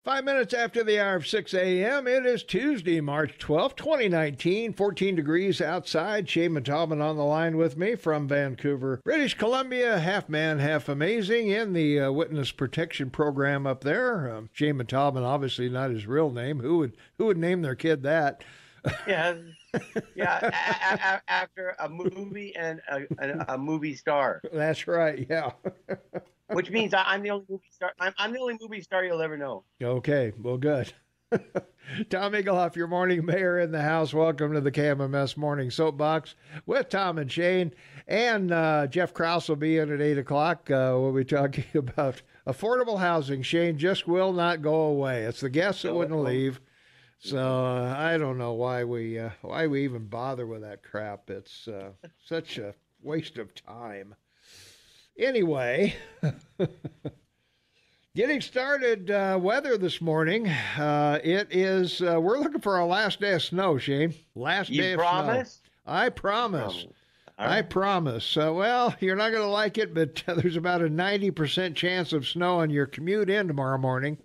5 minutes after the hour of 6 a.m., it is Tuesday, March 12th, 2019, 14 degrees outside. Shane Talbot on the line with me from Vancouver, British Columbia, half man, half amazing in the witness protection program up there. Shane Talbot, obviously not his real name. Who would name their kid that? Yeah, after a movie and a movie star. That's right, yeah. Which means I'm the only movie star. I'm the only movie star you'll ever know. Okay, well, good. Tom Eaglehoff, your morning mayor in the house. Welcome to the KMMS Morning Soapbox with Tom and Shane. And Jeff Krauss will be in at 8 o'clock. We'll be talking about affordable housing. Shane just will not go away. It's the guests that wouldn't leave. So I don't know why we even bother with that crap. It's such a waste of time. Anyway, getting started weather this morning. It is, we're looking for our last day of snow, Shane. Last day of snow. I promise. I promise. Well, you're not going to like it, but there's about a 90% chance of snow on your commute in tomorrow morning.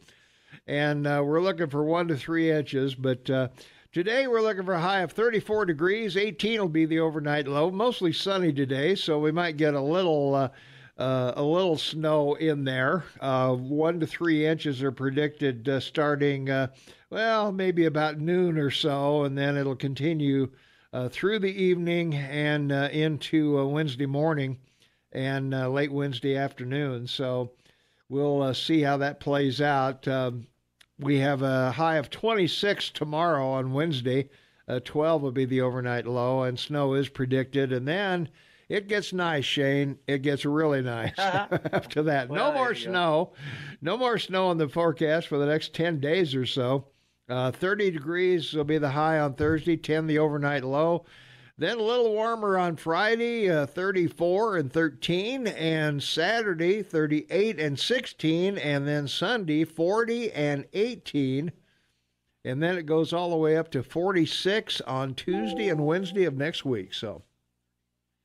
And we're looking for 1 to 3 inches. But today we're looking for a high of 34 degrees. 18 will be the overnight low. Mostly sunny today, so we might get a little snow in there. 1 to 3 inches are predicted starting, maybe about noon or so, and then it'll continue through the evening and into Wednesday morning and late Wednesday afternoon. So we'll see how that plays out. We have a high of 26 tomorrow on Wednesday. 12 will be the overnight low, and snow is predicted. And then it gets nice, Shane. It gets really nice after that. Well, no more snow. No more snow in the forecast for the next 10 days or so. 30 degrees will be the high on Thursday, 10 the overnight low. Then a little warmer on Friday, 34 and 13, and Saturday, 38 and 16, and then Sunday, 40 and 18. And then it goes all the way up to 46 on Tuesday and Wednesday of next week. So,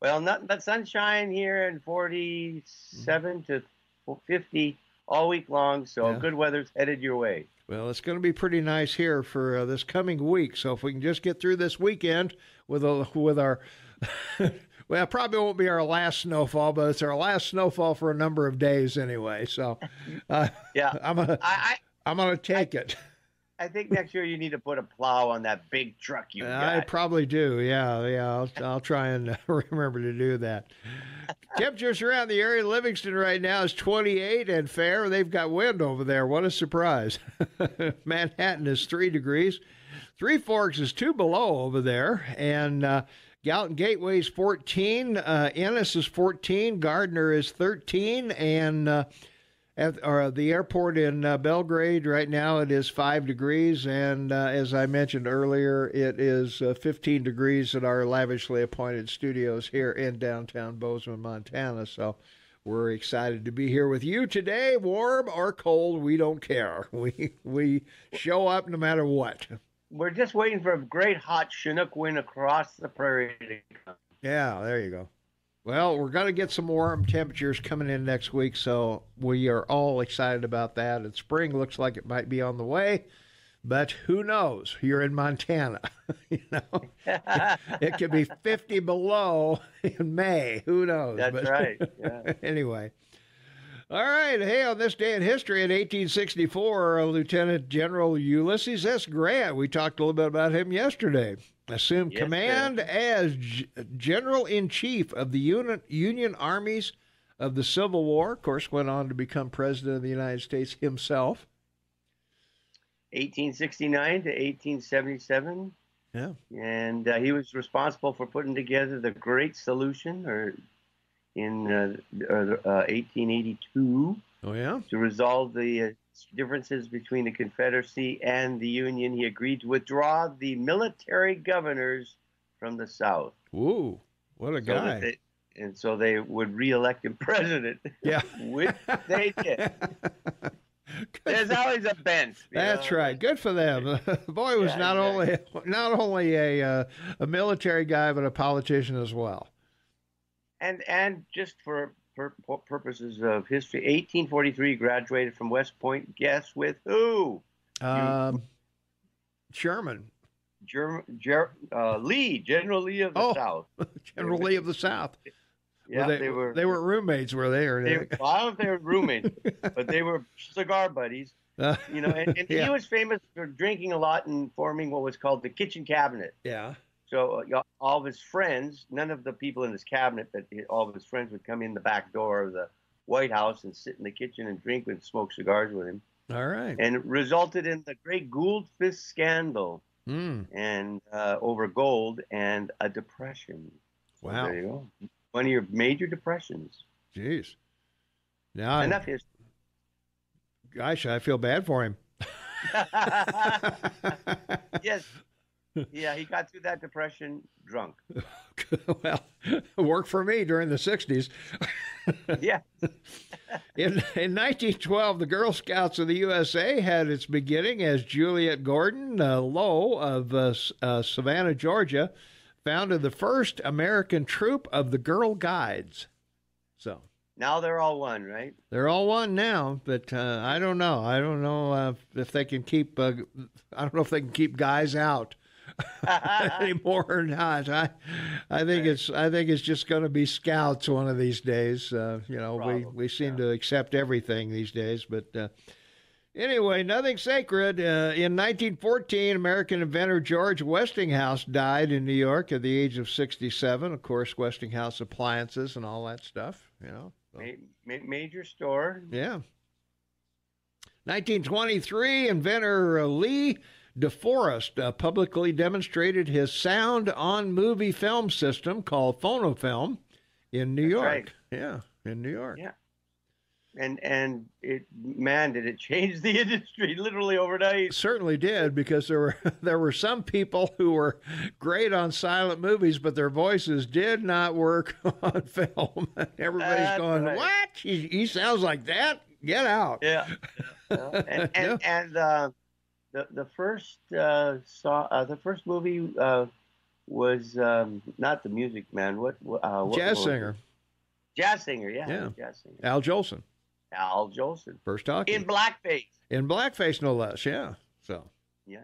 well, nothing but sunshine here, and 47 to 50 all week long. So Good weather's headed your way. Well, it's going to be pretty nice here for this coming week. So if we can just get through this weekend with our, well, it probably won't be our last snowfall, but it's our last snowfall for a number of days anyway. So, yeah, I'm gonna take it. I think next year you need to put a plow on that big truck you got. I probably do. Yeah. I'll try and remember to do that. Temperatures around the area. Livingston right now is 28 and fair. They've got wind over there. What a surprise. Manhattan is 3 degrees. Three Forks is 2 below over there. And Gallatin Gateway is 14. Ennis is 14. Gardner is 13. And at the airport in Belgrade right now, it is 5 degrees. And as I mentioned earlier, it is 15 degrees at our lavishly appointed studios here in downtown Bozeman, Montana. So we're excited to be here with you today. Warm or cold, we don't care. We show up no matter what. We're just waiting for a great hot Chinook wind across the prairie to come. Yeah, there you go. Well, we're going to get some warm temperatures coming in next week, so we are all excited about that. And spring looks like it might be on the way, but who knows? You're in Montana. It could be 50 below in May. Who knows? That's right. Yeah. Anyway. All right. Hey, on this day in history in 1864, Lieutenant General Ulysses S. Grant, we talked a little bit about him yesterday, assumed command as General-in-Chief of the Union Armies of the Civil War. Of course, went on to become President of the United States himself. 1869 to 1877. Yeah. And he was responsible for putting together the Great Solution, in 1882. Oh, yeah? To resolve the differences between the Confederacy and the Union. He agreed to withdraw the military governors from the South. Ooh, what a guy. So they would reelect him president. Yeah. Which they did. There's always a bench. That's right. Good for them. The boy was not only a military guy, but a politician as well. And just for purposes of history, 1843, graduated from West Point. Guess with who? Sherman. Lee, General Lee of the South. General Lee of the South. Yeah, well, they were roommates, were they? Well, I don't know if they were roommates, but they were cigar buddies. And he was famous for drinking a lot and forming what was called the kitchen cabinet. Yeah. So all of his friends, none of the people in his cabinet, but all of his friends would come in the back door of the White House and sit in the kitchen and drink and smoke cigars with him. All right. And it resulted in the great Goldfish scandal and over gold and a depression. So wow. There you go. One of your major depressions. Jeez. Now enough history. Gosh, I feel bad for him. Yes. Yeah, he got through that depression drunk. Well, it worked for me during the 60s. Yeah. In 1912, the Girl Scouts of the USA had its beginning as Juliet Gordon Lowe of Savannah, Georgia, founded the first American troop of the Girl Guides. So now they're all one, right? They're all one now, but I don't know. I don't know if they can keep. I don't know if they can keep guys out anymore or not. I think it's just going to be scouts one of these days. We seem to accept everything these days, but. Anyway, nothing sacred. In 1914, American inventor George Westinghouse died in New York at the age of 67. Of course, Westinghouse appliances and all that stuff, So. Major store. Yeah. 1923, inventor Lee DeForest publicly demonstrated his sound-on-movie film system called phonofilm in New York. Right. Yeah, in New York. Yeah. And did it change the industry literally overnight? It certainly did, because there were some people who were great on silent movies, but their voices did not work on film. Everybody's going, right. What? He sounds like that? Get out. Yeah. And the first movie was not The Music Man. What Jazz Singer. Jazz Singer, yeah. Jazz Singer. Al Jolson. First talking. In blackface. In blackface, no less, yeah. So. Yeah.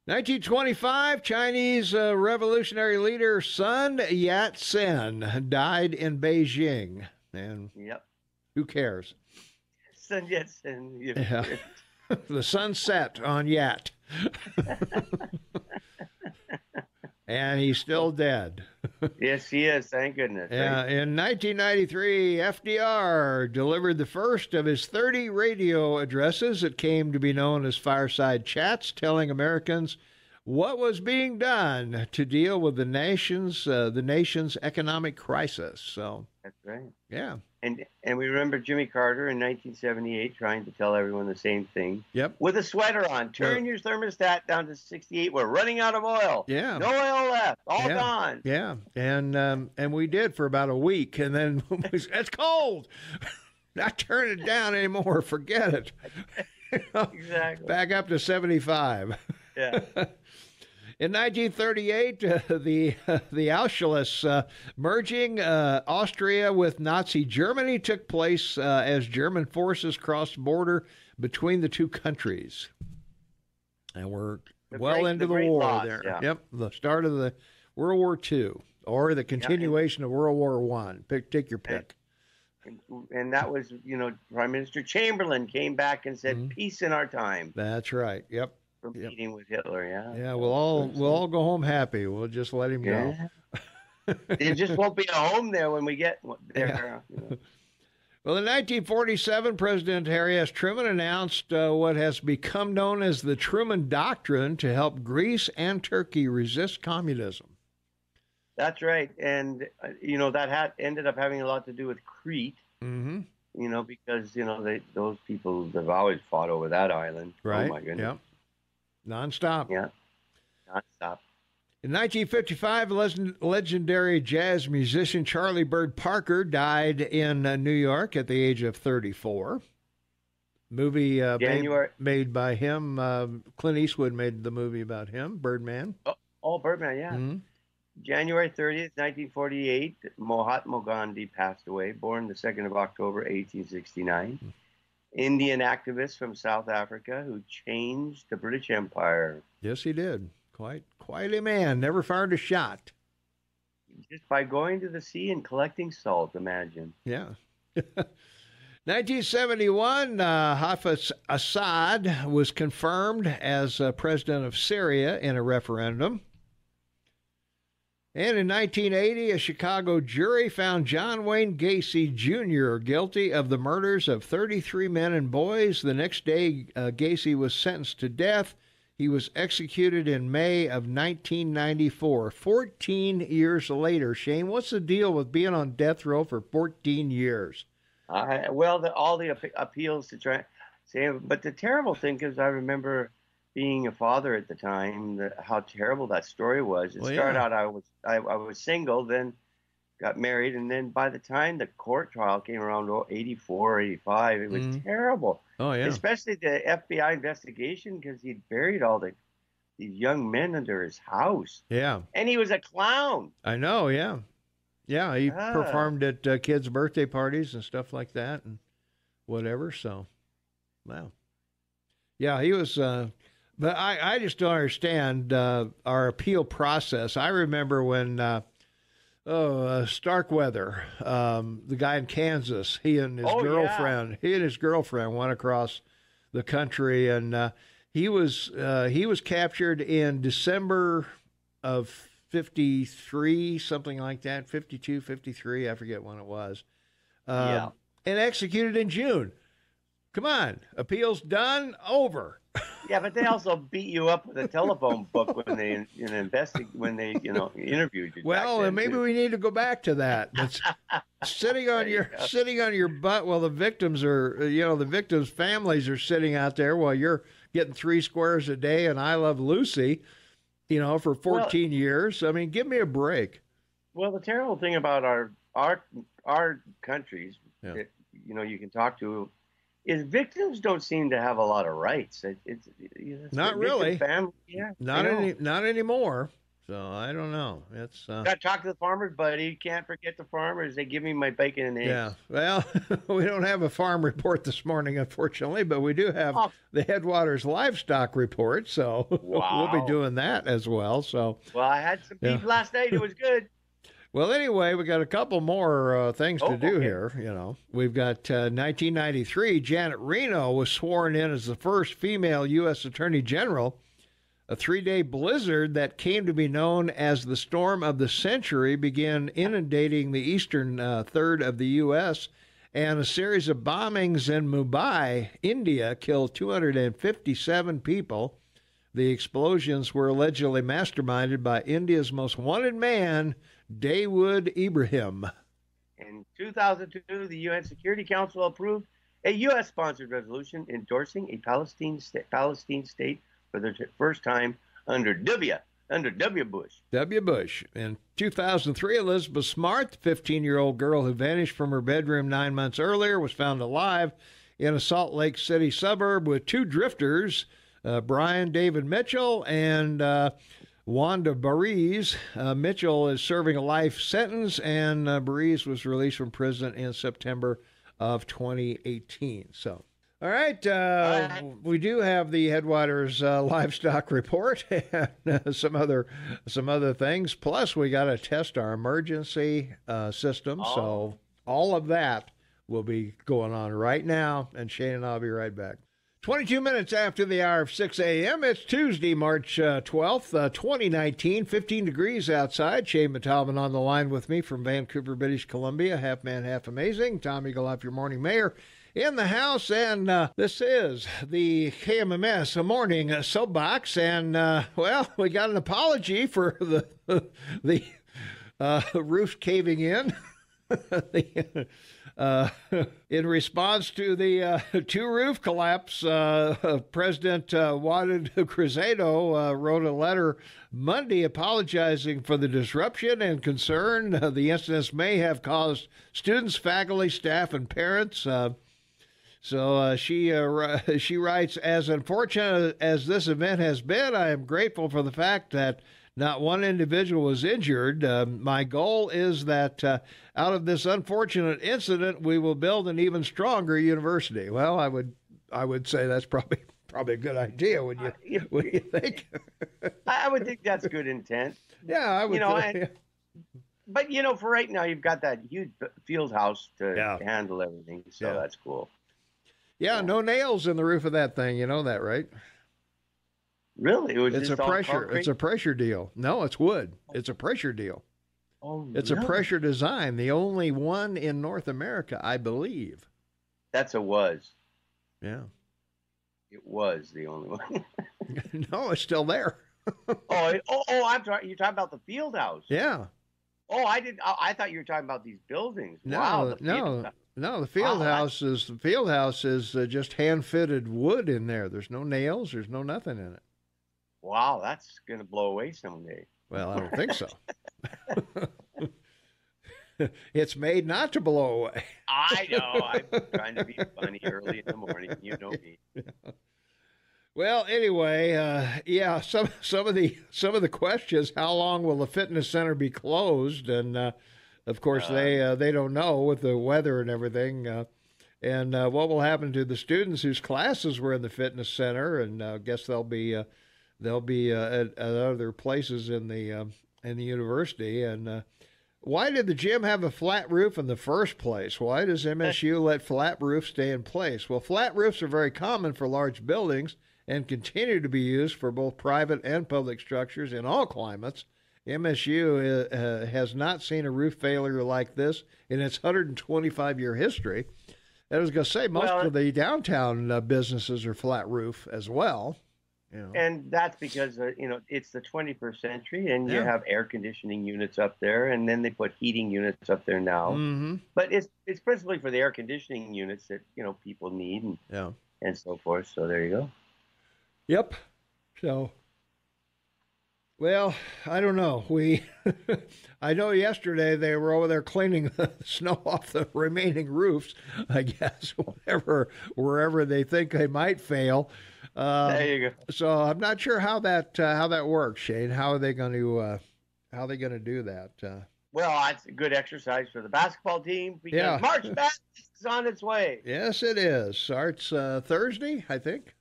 1925, Chinese revolutionary leader Sun Yat-sen died in Beijing. And who cares? Sun Yat-sen. Yeah. The sun set on Yat. And he's still dead. Yes, he is. Thank goodness. Yeah. In 1993, FDR delivered the first of his 30 radio addresses that came to be known as fireside chats, telling Americans what was being done to deal with the nation's economic crisis. So that's right. Yeah. And we remember Jimmy Carter in 1978 trying to tell everyone the same thing. Yep. With a sweater on. Turn your thermostat down to 68. We're running out of oil. Yeah. No oil left. All gone. Yeah. And we did for about a week, and then it's cold. Not turn it down anymore. Forget it. Exactly. Back up to 75. Yeah. In 1938, the Auschwitz merging Austria with Nazi Germany took place as German forces crossed border between the two countries. And we're into the war loss, there. Yeah. Yep, the start of the World War II, or the continuation of World War I. Take your pick. And that was, Prime Minister Chamberlain came back and said, peace in our time. That's right. Yep. From meeting with Hitler, Yeah, we'll all go home happy. We'll just let him go. There just won't be a home there when we get there. Yeah. Well, in 1947, President Harry S. Truman announced what has become known as the Truman Doctrine to help Greece and Turkey resist communism. That's right, and that ended up having a lot to do with Crete. Mm-hmm. Because those people have always fought over that island. Right. Oh my goodness. Yep. Non-stop. Yeah, non-stop. In 1955, legendary jazz musician Charlie Bird Parker died in New York at the age of 34. Movie made by him. Clint Eastwood made the movie about him, Birdman. Oh, Birdman, yeah. Mm-hmm. January 30th, 1948, Mahatma Gandhi passed away, born the 2nd of October, 1869. Indian activist from South Africa who changed the British Empire. Yes, he did. Quite a man. Never fired a shot. Just by going to the sea and collecting salt, imagine. Yeah. 1971, Hafez Assad was confirmed as president of Syria in a referendum. And in 1980, a Chicago jury found John Wayne Gacy Jr. guilty of the murders of 33 men and boys. The next day, Gacy was sentenced to death. He was executed in May of 1994, 14 years later. Shane, what's the deal with being on death row for 14 years? All the appeals to try, but the terrible thing is I remember being a father at the time, how terrible that story was. It started out, I was single, then got married, and then by the time the court trial came around, 84, 85, it was terrible. Oh, yeah. Especially the FBI investigation, because he'd buried all these young men under his house. Yeah. And he was a clown. I know, yeah. Yeah, he performed at kids' birthday parties and stuff like that and whatever, so, wow. Yeah, he was... But I just don't understand our appeal process. I remember when Starkweather, the guy in Kansas, he and his girlfriend went across the country, and he was captured in December of 53, something like that, 52, 53, I forget when it was, and executed in June. Come on, appeals done, over. Yeah, but they also beat you up with a telephone book when they interviewed you. Well, and maybe we need to go back to that. It's sitting on your butt while the victims families are sitting out there while you're getting 3 squares a day and I Love Lucy, for 14 years. I mean, give me a break. Well, the terrible thing about our countries that you can talk to is victims don't seem to have a lot of rights. It's not really. Family. Yeah, not anymore. So I don't know. It's got to talk to the farmers, buddy. You can't forget the farmers. They give me my bacon and eggs. Yeah. Well, we don't have a farm report this morning, unfortunately, but we do have the Headwaters livestock report. So we'll be doing that as well. So I had some beef last night. It was good. Well, anyway, we got a couple more things to do here. We've got 1993. Janet Reno was sworn in as the first female U.S. Attorney General. A 3-day blizzard that came to be known as the Storm of the Century began inundating the eastern third of the U.S., and a series of bombings in Mumbai, India, killed 257 people. The explosions were allegedly masterminded by India's most wanted man, Dawood Ibrahim. In 2002, the UN Security Council approved a U.S.-sponsored resolution endorsing a Palestine state for the first time under W. Bush. W. Bush. In 2003, Elizabeth Smart, the 15-year-old girl who vanished from her bedroom 9 months earlier, was found alive in a Salt Lake City suburb with 2 drifters, Brian David Mitchell and Wanda Barees. Mitchell is serving a life sentence, and Barees was released from prison in September of 2018. So, all right, we do have the Headwaters livestock report and some other things. Plus, we got to test our emergency system. So, all of that will be going on right now, and Shane and I'll be right back. 22 minutes after the hour of 6 a.m. It's Tuesday, March 12th, 2019, 15 degrees outside. Shane Metalman on the line with me from Vancouver, British Columbia. Half man, half amazing. Tom Eagle-Off, your morning mayor, in the house. And this is the KMMS morning soapbox. And, we got an apology for the roof caving in. In response to the 2 roof collapse, President Juan Cruzado wrote a letter Monday apologizing for the disruption and concern the incidents may have caused students, faculty, staff, and parents. So she writes, as unfortunate as this event has been, I am grateful for the fact that Not one individual was injured. My goal is that out of this unfortunate incident, we will build an even stronger university. Well, I would say that's probably a good idea. Would you think? I would think that's good intent. Yeah, I would. But for right now, you've got that huge field house to handle everything, so that's cool. Yeah, no nails in the roof of that thing. You know that, right? Really? It's a pressure. It's a pressure deal. No, it's wood. It's a pressure deal. Oh, it's a pressure design. The only one in North America, I believe. That's a was. Yeah. It was the only one. No, it's still there. I'm sorry. You're talking about the field house. Yeah. Oh, I thought you were talking about these buildings. No, wow. No. The field house is just hand fitted wood in there. There's no nails. There's no nothing in it. Wow, that's gonna blow away someday. Well, I don't think so. It's made not to blow away. I know. I'm trying to be funny early in the morning. You know me. Well, anyway, some of the questions. How long will the fitness center be closed? And of course, they don't know with the weather and everything. And what will happen to the students whose classes were in the fitness center? And I guess they'll be at other places in the university. And why did the gym have a flat roof in the first place? Why does MSU let flat roofs stay in place? Well, flat roofs are very common for large buildings and continue to be used for both private and public structures in all climates. MSU has not seen a roof failure like this in its 125-year history. I was going to say, most of the downtown businesses are flat roof as well. And that's because, it's the 21st century, and you have air conditioning units up there, and then they put heating units up there now. Mm-hmm. But it's principally for the air conditioning units that, people need and so forth. So there you go. Yep. So, well, I don't know. I know yesterday they were over there cleaning the snow off the remaining roofs, I guess, wherever they think they might fail. There you go. So I'm not sure how that works, Shane. How are they going to do that? Well, it's a good exercise for the basketball team because March Madness is on its way. Yes, it is. Starts Thursday, I think.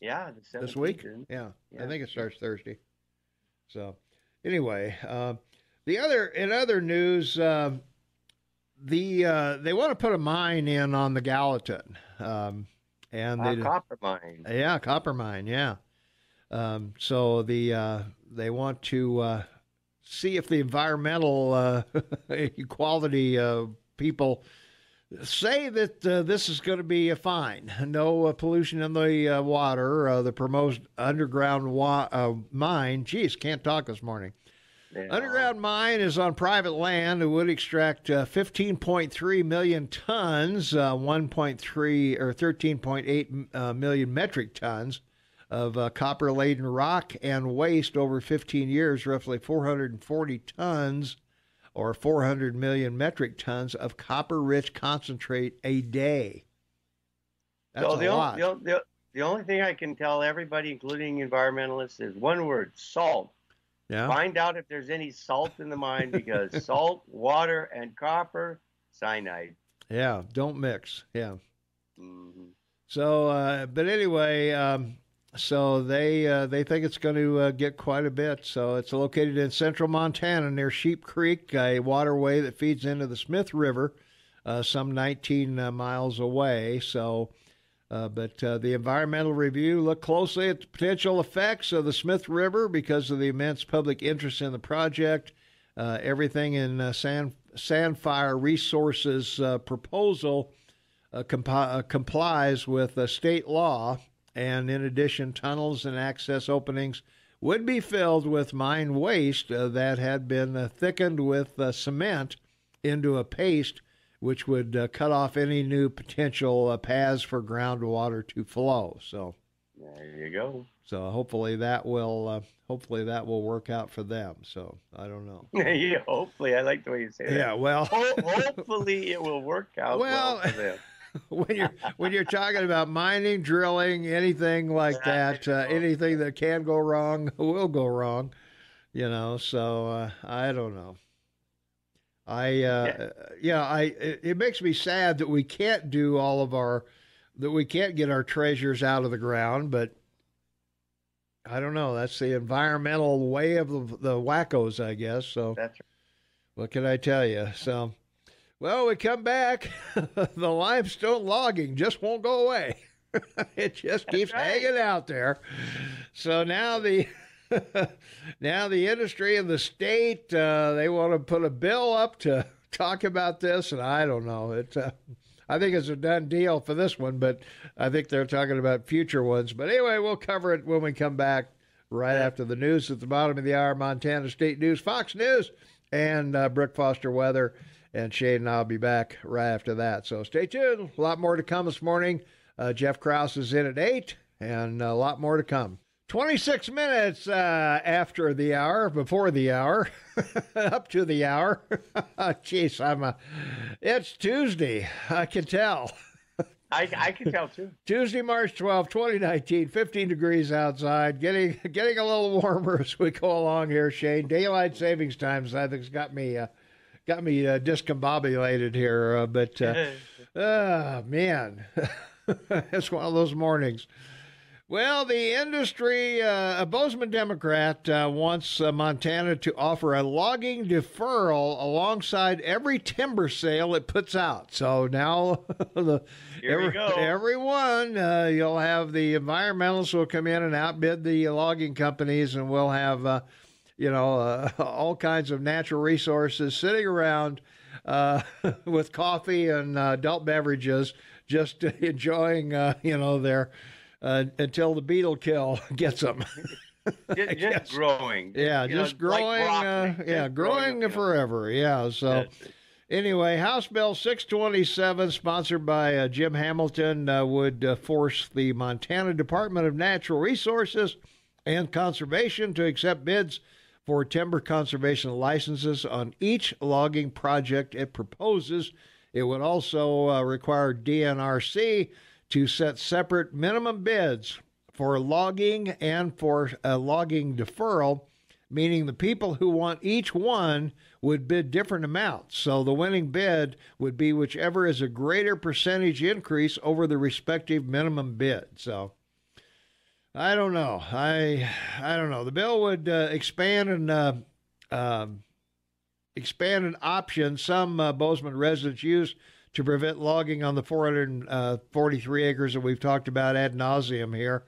Yeah, the 17th, this week. Yeah, I think it starts Thursday. So, anyway, in other news, they want to put a mine in on the Gallatin. Copper mine. Yeah, copper mine. Yeah. So they want to see if the environmental equality people say that this is going to be fine. No pollution in the water. The proposed underground mine. Geez, can't talk this morning. Yeah. Underground mine is on private land. It would extract 15.3 million tons, 1.3 or 13.8 million metric tons of copper-laden rock and waste over 15 years, roughly 440 tons or 400 million metric tons of copper-rich concentrate a day. That's a lot. The only thing I can tell everybody, including environmentalists, is one word: salt. Yeah. Find out if there's any salt in the mine, because salt, water, and copper, cyanide. Yeah, don't mix. Yeah. Mm-hmm. So, but anyway, so they think it's going to get quite a bit. So it's located in central Montana near Sheep Creek, a waterway that feeds into the Smith River, some 19 miles away. So. But the environmental review looked closely at the potential effects of the Smith River because of the immense public interest in the project. Everything in Sandfire Resources' proposal complies with state law, and in addition, tunnels and access openings would be filled with mine waste that had been thickened with cement into a paste, which would cut off any new potential paths for groundwater to flow. So there you go. So hopefully that will work out for them. So I don't know. Yeah, hopefully. I like the way you say that. Yeah, well, hopefully it will work out well for them. when you're talking about mining, drilling, anything like that, anything that can go wrong will go wrong. So I don't know. It makes me sad that we can't do that we can't get our treasures out of the ground, but I don't know. That's the environmental way of the wackos, I guess. So that's right. What can I tell you? So, well, we come back. The limestone logging just won't go away. It just keeps hanging out there. So now the industry and the state, they want to put a bill up to talk about this, and I don't know. I think it's a done deal for this one, but I think they're talking about future ones. But anyway, we'll cover it when we come back right after the news at the bottom of the hour. Montana State News, Fox News, and Brooke Foster Weather. And Shane and I will be back right after that. So stay tuned. A lot more to come this morning. Jeff Krauss is in at 8, and a lot more to come. 26 minutes after the hour, before the hour, up to the hour. Jeez, it's Tuesday. I can tell. I can tell, too. Tuesday, March 12, 2019, 15 degrees outside, getting a little warmer as we go along here, Shane. Daylight savings times, I think, has got me discombobulated here. Man, it's one of those mornings. Well, the industry, a Bozeman Democrat wants Montana to offer a logging deferral alongside every timber sale it puts out. So now everyone, you'll have the environmentalists will come in and outbid the logging companies, and we'll have, all kinds of natural resources sitting around with coffee and adult beverages, just enjoying, their... until the beetle kill gets them. just growing. Yeah, just growing. Like growing forever. Yeah. So anyway, House Bill 627, sponsored by Jim Hamilton, would force the Montana Department of Natural Resources and Conservation to accept bids for timber conservation licenses on each logging project it proposes. It would also require DNRC to set separate minimum bids for logging and for a logging deferral, meaning the people who want each one would bid different amounts. So the winning bid would be whichever is a greater percentage increase over the respective minimum bid. So I don't know. I don't know. The bill would expand an option some Bozeman residents use to prevent logging on the 443 acres that we've talked about ad nauseum here.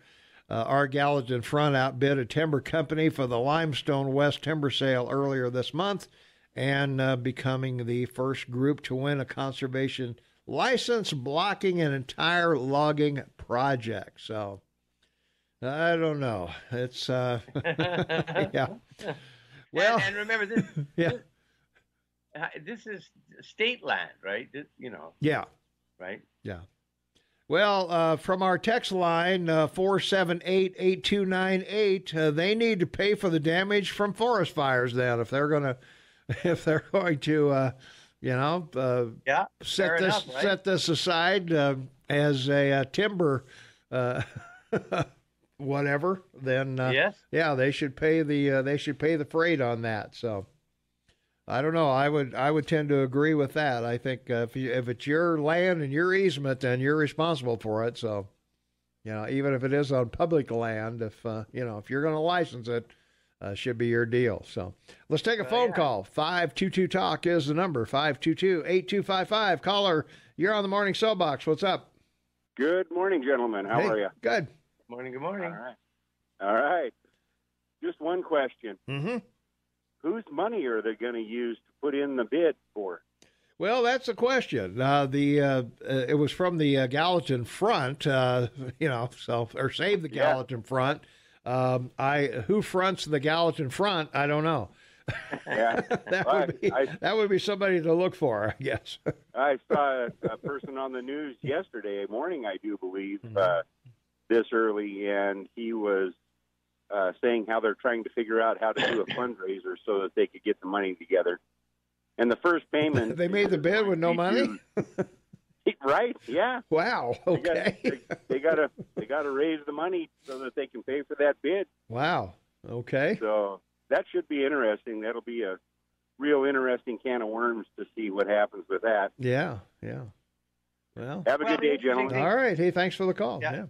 Our Gallatin Front outbid a timber company for the Limestone West timber sale earlier this month, and becoming the first group to win a conservation license blocking an entire logging project. So I don't know. It's yeah. Well, and remember this. Yeah. This is state land, right? Yeah. Right? Yeah. Well, from our text line, 478-8298, they need to pay for the damage from forest fires then if they're going to, set this aside as a timber whatever, then yes. Yeah, they should pay the freight on that. So I don't know. I would tend to agree with that. I think if it's your land and your easement, then you're responsible for it. So, even if it is on public land, if you're going to license it, should be your deal. So let's take a phone call. 522-TALK is the number. 522-8255. Caller, you're on the morning Soapbox. What's up? Good morning, gentlemen. How are you? Good. Good morning. All right. Just one question. Mm-hmm. Whose money are they going to use to put in the bid for? Well, that's the question. It was from the Gallatin Front, or Save the Gallatin Front. Who fronts the Gallatin Front? I don't know. Yeah, that would be somebody to look for, I guess. I saw a person on the news yesterday morning, I do believe, this early, and he was saying how they're trying to figure out how to do a fundraiser so that they could get the money together. And the first payment... They made the bid with no money? Right, yeah. Wow, okay. They got to raise the money so that they can pay for that bid. Wow, okay. So that should be interesting. That'll be a real interesting can of worms to see what happens with that. Yeah, yeah. Well, have a good day, gentlemen. All right. Hey, thanks for the call. Yeah.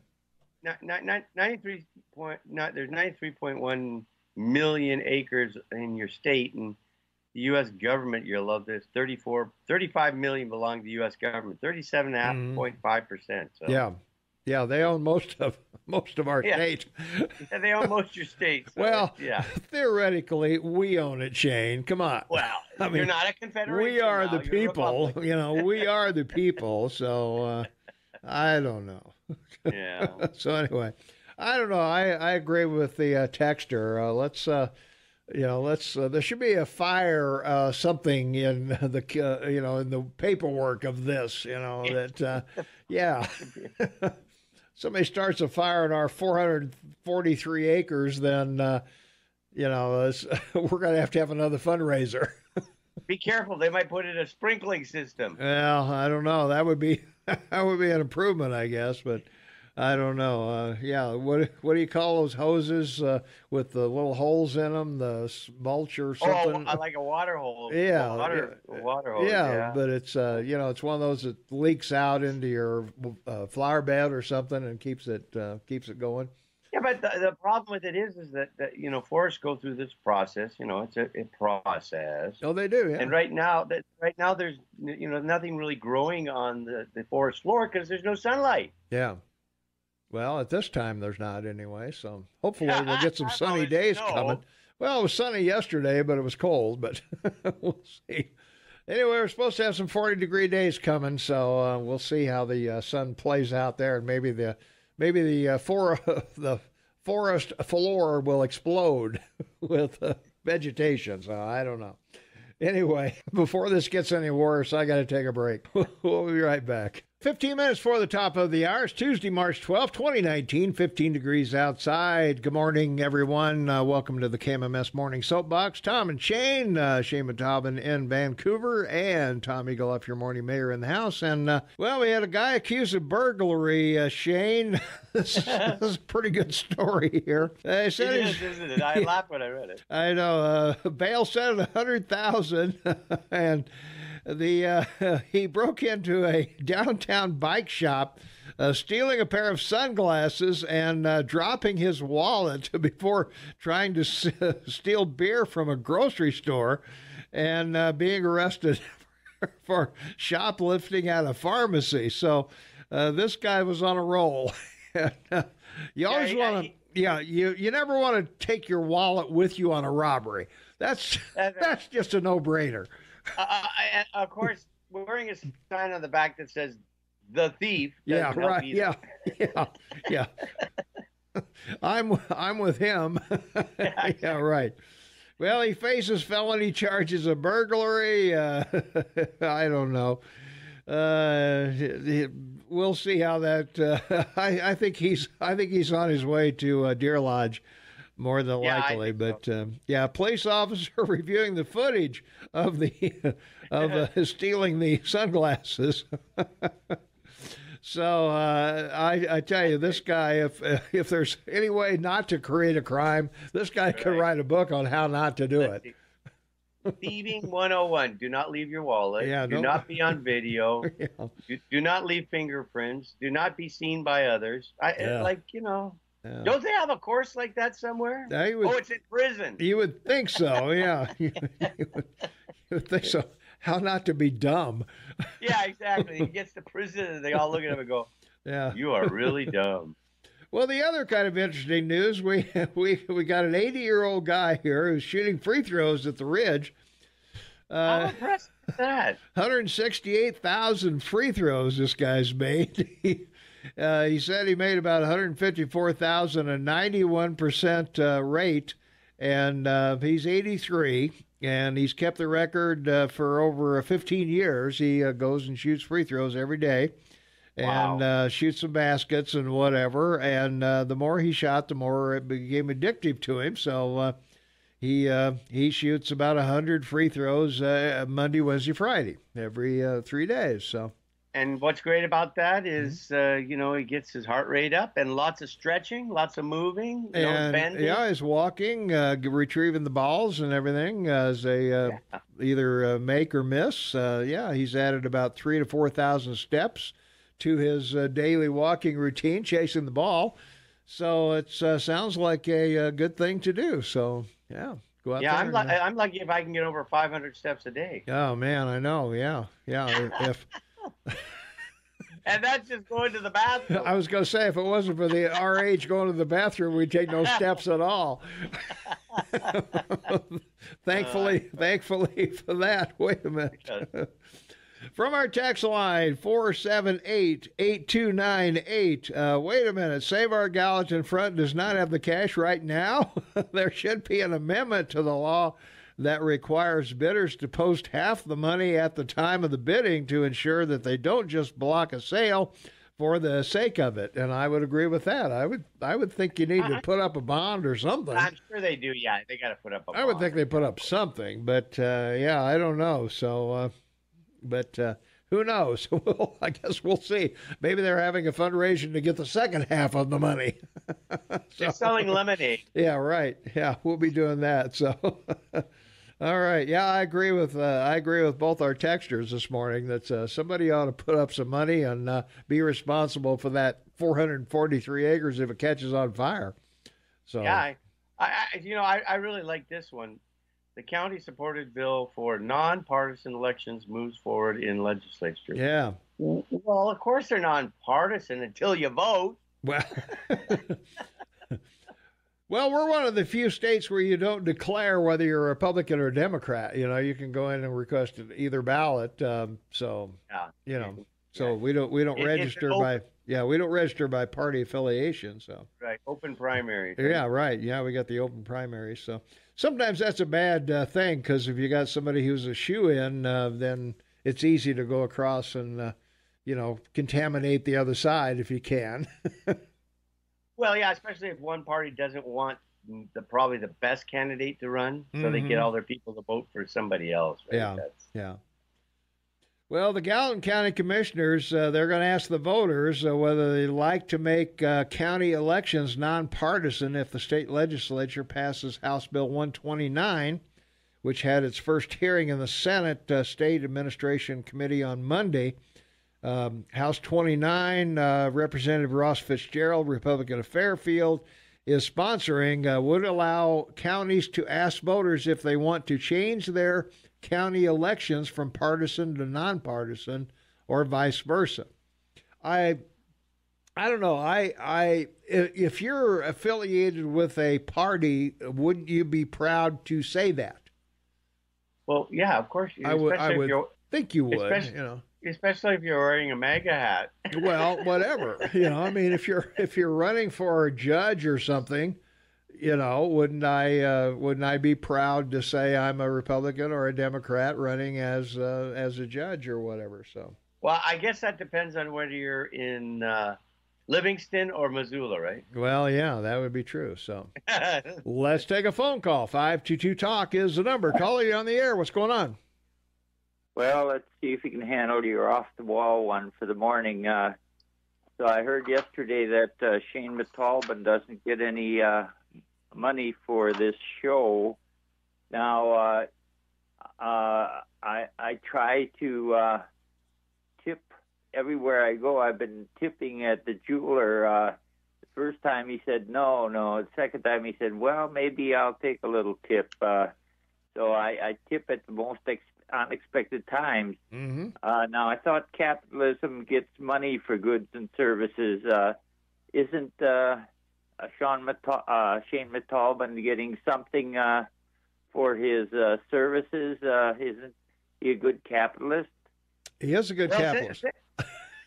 93.1 million acres in your state, and the U.S. government, you'll love this, 35 million belong to the U.S. government, 37.5%. So. Yeah, they own most of our state. Yeah, they own most of your state. So well, theoretically, we own it, Shane. Come on. Well, I mean, you're not a confederation. We are now. the people. We are the people. So I don't know. Yeah. So anyway, I don't know. I agree with the texter. Let's there should be a fire something in the in the paperwork of this. That somebody starts a fire in our 443 acres, then we're going to have another fundraiser. Be careful; they might put in a sprinkling system. Well, I don't know. That would be an improvement, I guess, but. I don't know. What do you call those hoses with the little holes in them? The mulch or something? Oh, like a water hole. Yeah, water hose. Yeah, but it's it's one of those that leaks out into your flower bed or something and keeps it going. Yeah, but the problem with it is that forests go through this process. It's a process. Oh, they do. Yeah. And right now there's nothing really growing on the forest floor because there's no sunlight. Yeah. Well, at this time, there's not anyway, so hopefully we'll get some sunny days coming. Well, it was sunny yesterday, but it was cold, but we'll see. Anyway, we're supposed to have some 40-degree days coming, so we'll see how the sun plays out there, and maybe the forest floor will explode with vegetation, so I don't know. Anyway, before this gets any worse, I got to take a break. We'll be right back. 15 minutes for the top of the hour. It's Tuesday, March 12th, 2019, 15 degrees outside. Good morning, everyone. Welcome to the KMMS Morning Soapbox. Tom and Shane, Shane Matobin in Vancouver, and Tom Eagle, your morning mayor in the house. And, we had a guy accused of burglary, Shane. This is a pretty good story here. It is, isn't it? I laughed when I read it. I know. Bail set at $100,000, and he broke into a downtown bike shop, stealing a pair of sunglasses and dropping his wallet before trying to steal beer from a grocery store, and being arrested for shoplifting at a pharmacy. So this guy was on a roll. You always want to. Yeah, you never want to take your wallet with you on a robbery. That's just a no-brainer. And of course, wearing a sign on the back that says "The Thief." Yeah, right. Yeah. I'm with him. Yeah, right. Well, he faces felony charges of burglary. I don't know. We'll see how that. I think he's on his way to Deer Lodge, more than likely. But police officer reviewing the footage of stealing the sunglasses. So I tell you, this guy, if there's any way not to create a crime, this guy could write a book on how not to do it. Thieving 101. Do not leave your wallet. Yeah, do not be on video. Yeah. Do not leave fingerprints. Do not be seen by others. Don't they have a course like that somewhere? It's in prison. You would think so, yeah. You would think so. How not to be dumb. Yeah, exactly. He gets to prison and they all look at him and go, "Yeah, you are really dumb." Well, the other kind of interesting news, we got an 80-year-old guy here who's shooting free throws at the Ridge. How impressive is that? 168,000 free throws this guy's made. He said he made about 154,000, a 91% rate, and he's 83, and he's kept the record for over 15 years. He goes and shoots free throws every day. And shoots some baskets and whatever. And the more he shot, the more it became addictive to him. So he shoots about 100 free throws Monday, Wednesday, Friday, every 3 days. So And what's great about that is, he gets his heart rate up and lots of stretching, lots of moving, and bending. Yeah, he's walking, retrieving the balls and everything as they either make or miss. He's added about 3,000 to 4,000 steps to his daily walking routine, chasing the ball. So it sounds like a good thing to do. So, yeah. Go out there I'm lucky if I can get over 500 steps a day. Oh, man, I know. Yeah. If And that's just going to the bathroom. I was going to say, if it wasn't for our age going to the bathroom, we'd take no steps at all. Thankfully for that. Wait a minute. From our text line, 478-8298. Wait a minute. Save Our Gallatin Front does not have the cash right now. There should be an amendment to the law that requires bidders to post half the money at the time of the bidding to ensure that they don't just block a sale for the sake of it. And I would agree with that. I would think you need to put up a bond or something. I'm sure they do. Yeah, they got to put up a bond. I would think they put up something, but I don't know. So, but who knows? I guess we'll see. Maybe they're having a fundraiser to get the second half of the money. They're selling lemonade. Yeah, right. Yeah, we'll be doing that. So, all right. Yeah, I agree with both our texters this morning that somebody ought to put up some money and be responsible for that 443 acres if it catches on fire. So yeah, I really like this one. The county-supported bill for non-partisan elections moves forward in legislature. Yeah. Well, of course they're non-partisan until you vote. Well, we're one of the few states where you don't declare whether you're a Republican or a Democrat. You can go in and request either ballot. So we don't register by. Yeah, we don't register by party affiliation. So right, open primary. Yeah, right. Yeah, we got the open primary. So sometimes that's a bad thing because if you got somebody who's a shoe-in, then it's easy to go across and contaminate the other side if you can. Well, yeah, especially if one party doesn't want probably the best candidate to run, so they get all their people to vote for somebody else. Right? Yeah. Well, the Gallatin County Commissioners, they're going to ask the voters whether they'd like to make county elections nonpartisan if the state legislature passes House Bill 129, which had its first hearing in the Senate State Administration Committee on Monday. House 29, Representative Ross Fitzgerald, Republican of Fairfield, is sponsoring, would allow counties to ask voters if they want to change their county elections from partisan to nonpartisan or vice versa. I don't know. If you're affiliated with a party, wouldn't you be proud to say that? Well, yeah, of course. I would think you would. Especially if you're wearing a MAGA hat. Well, whatever. If you're running for a judge or something, wouldn't I be proud to say I'm a Republican or a Democrat running as a judge or whatever? So. Well, I guess that depends on whether you're in Livingston or Missoula, right? Well, yeah, that would be true. So let's take a phone call. 522-TALK is the number. Caller, you on the air. What's going on? Well, let's see if you can handle your off-the-wall one for the morning. So I heard yesterday that Shane Metalban doesn't get any money for this show. Now, I try to tip everywhere I go. I've been tipping at the jeweler. The first time he said no. The second time he said, well, maybe I'll take a little tip. So I tip at the most unexpected times. Mm-hmm. Now, I thought capitalism gets money for goods and services. Isn't Shane Metalban getting something for his services? Isn't he a good capitalist? He is a good capitalist.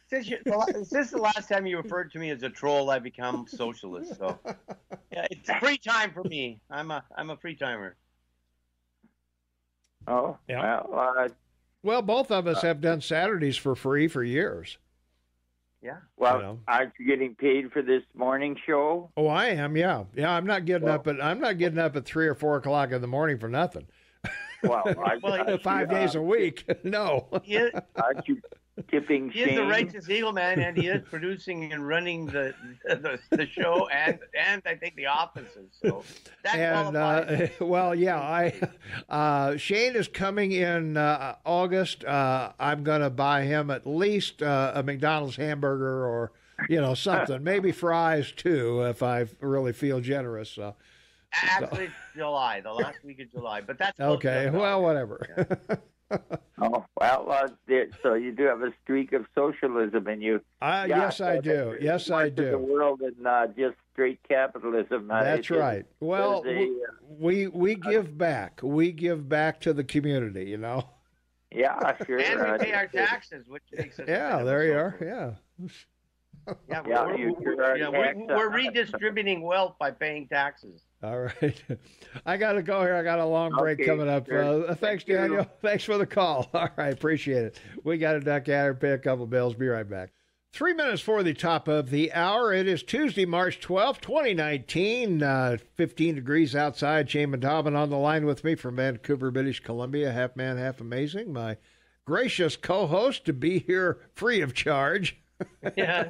Since the last time you referred to me as a troll, I've become socialist. So, yeah, it's free time for me. I'm a free timer. Oh, yeah. Well, both of us have done Saturdays for free for years. Yeah. Well, aren't you getting paid for this morning show? Oh, I am. Yeah. I'm not getting up at 3 or 4 o'clock in the morning for nothing. Well, 5 days a week. No. tipping He is the righteous eagle man, and he is producing and running the show and I think the offices. So that qualifies. Well, yeah, Shane is coming in August. I'm going to buy him at least a McDonald's hamburger or something, maybe fries too, if I really feel generous. So. Actually, it's July, the last week of July, but that's okay. Well, whatever. Yeah. Oh, well, so you do have a streak of socialism in you. Yes, I do. Yes, I do. The world and just straight capitalism. That's right. Well, we give back. We give back to the community, Yeah, sure. And we pay our taxes, which makes us. Yeah, there you are. Yeah. We're redistributing wealth by paying taxes. All right. I got to go here. I got a long break coming up. Sure. Thanks, Daniel. Thanks for the call. All right. Appreciate it. We got to duck out and pay a couple bills. Be right back. 3 minutes for the top of the hour. It is Tuesday, March 12th, 2019. 15 degrees outside. Shane Dobbin on the line with me from Vancouver, British Columbia. Half man, half amazing. My gracious co-host to be here free of charge. Yeah,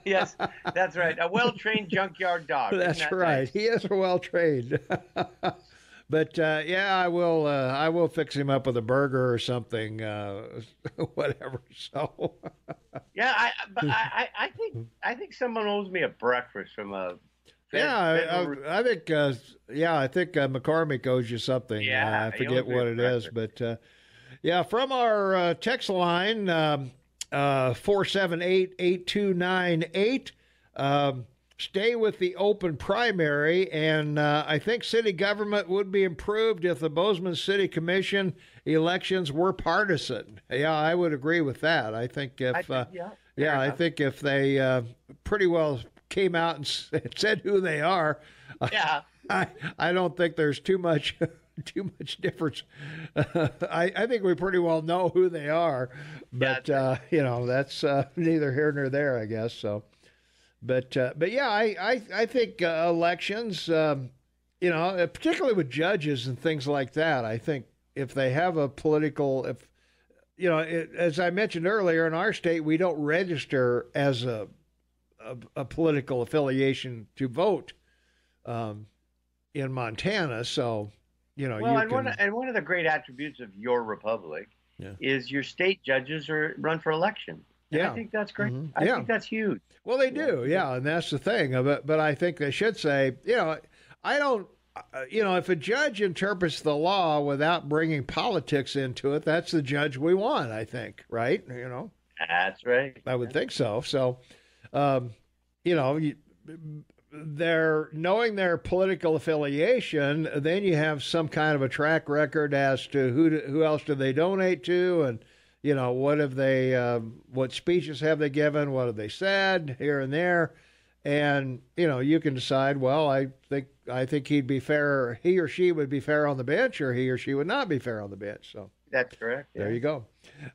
yes, that's right. A well-trained junkyard dog. That's right. Nice? He is well-trained. But I will fix him up with a burger or something, whatever. So. Yeah, I think someone owes me a breakfast from a. I think McCormick owes you something. Yeah, I forget what it is, but from our text line. 478-8298. Stay with the open primary, and I think city government would be improved if the Bozeman City Commission elections were partisan. Yeah, I would agree with that. I think if I think if they pretty well came out and said who they are, I don't think there's too much difference. I think we pretty well know who they are, but that's neither here nor there, I guess. So, but I think elections, particularly with judges and things like that, I think if they have a political, as I mentioned earlier, in our state, we don't register as a political affiliation to vote in Montana, so. One of the great attributes of your republic is your state judges run for election. And I think that's great. Mm-hmm. I think that's huge. Well, they do, and that's the thing. But I think they should say, I don't, if a judge interprets the law without bringing politics into it, that's the judge we want, I think, right? That's right. I would think so. So, they're knowing their political affiliation, then you have some kind of a track record as to who else do they donate to, and what have they what speeches have they given, what have they said here and there, and you can decide, well, I think he'd be fair, he or she would be fair on the bench, or he or she would not be fair on the bench. So that's correct. There you go.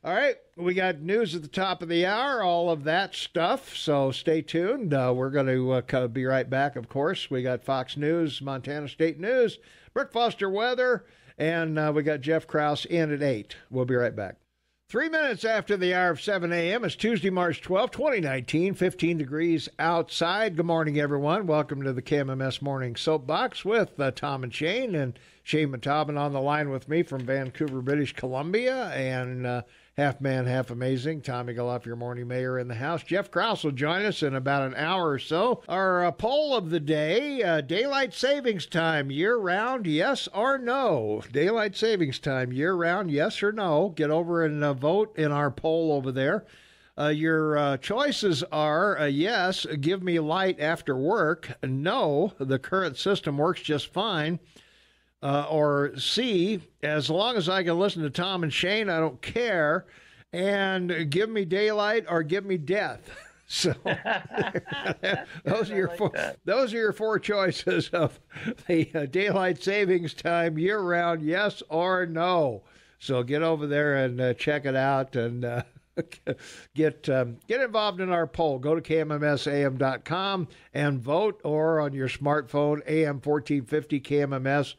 All right, we got news at the top of the hour, all of that stuff, so stay tuned. We're going to be right back, of course. We got Fox News, Montana State News, Rick Foster weather, and we got Jeff Krauss in at 8. We'll be right back. 3 minutes after the hour of 7 a.m. It's Tuesday, March 12, 2019, 15 degrees outside. Good morning, everyone. Welcome to the KMMS Morning Soapbox with Tom and Shane, and Shane Matobin on the line with me from Vancouver, British Columbia, and half man, half amazing, Tommy Galoff, your morning mayor in the house. Jeff Krauss will join us in about an hour or so. Our poll of the day, daylight savings time year-round, yes or no? Daylight savings time year-round, yes or no? Get over and vote in our poll over there. Your choices are yes, give me light after work. No, the current system works just fine. Or C, as long as I can listen to Tom and Shane, I don't care. And give me daylight or give me death. So those are your four choices of the daylight savings time year round, yes or no. So get over there and check it out and get involved in our poll. Go to KMMSAM.com and vote, or on your smartphone, AM 1450 KMMS.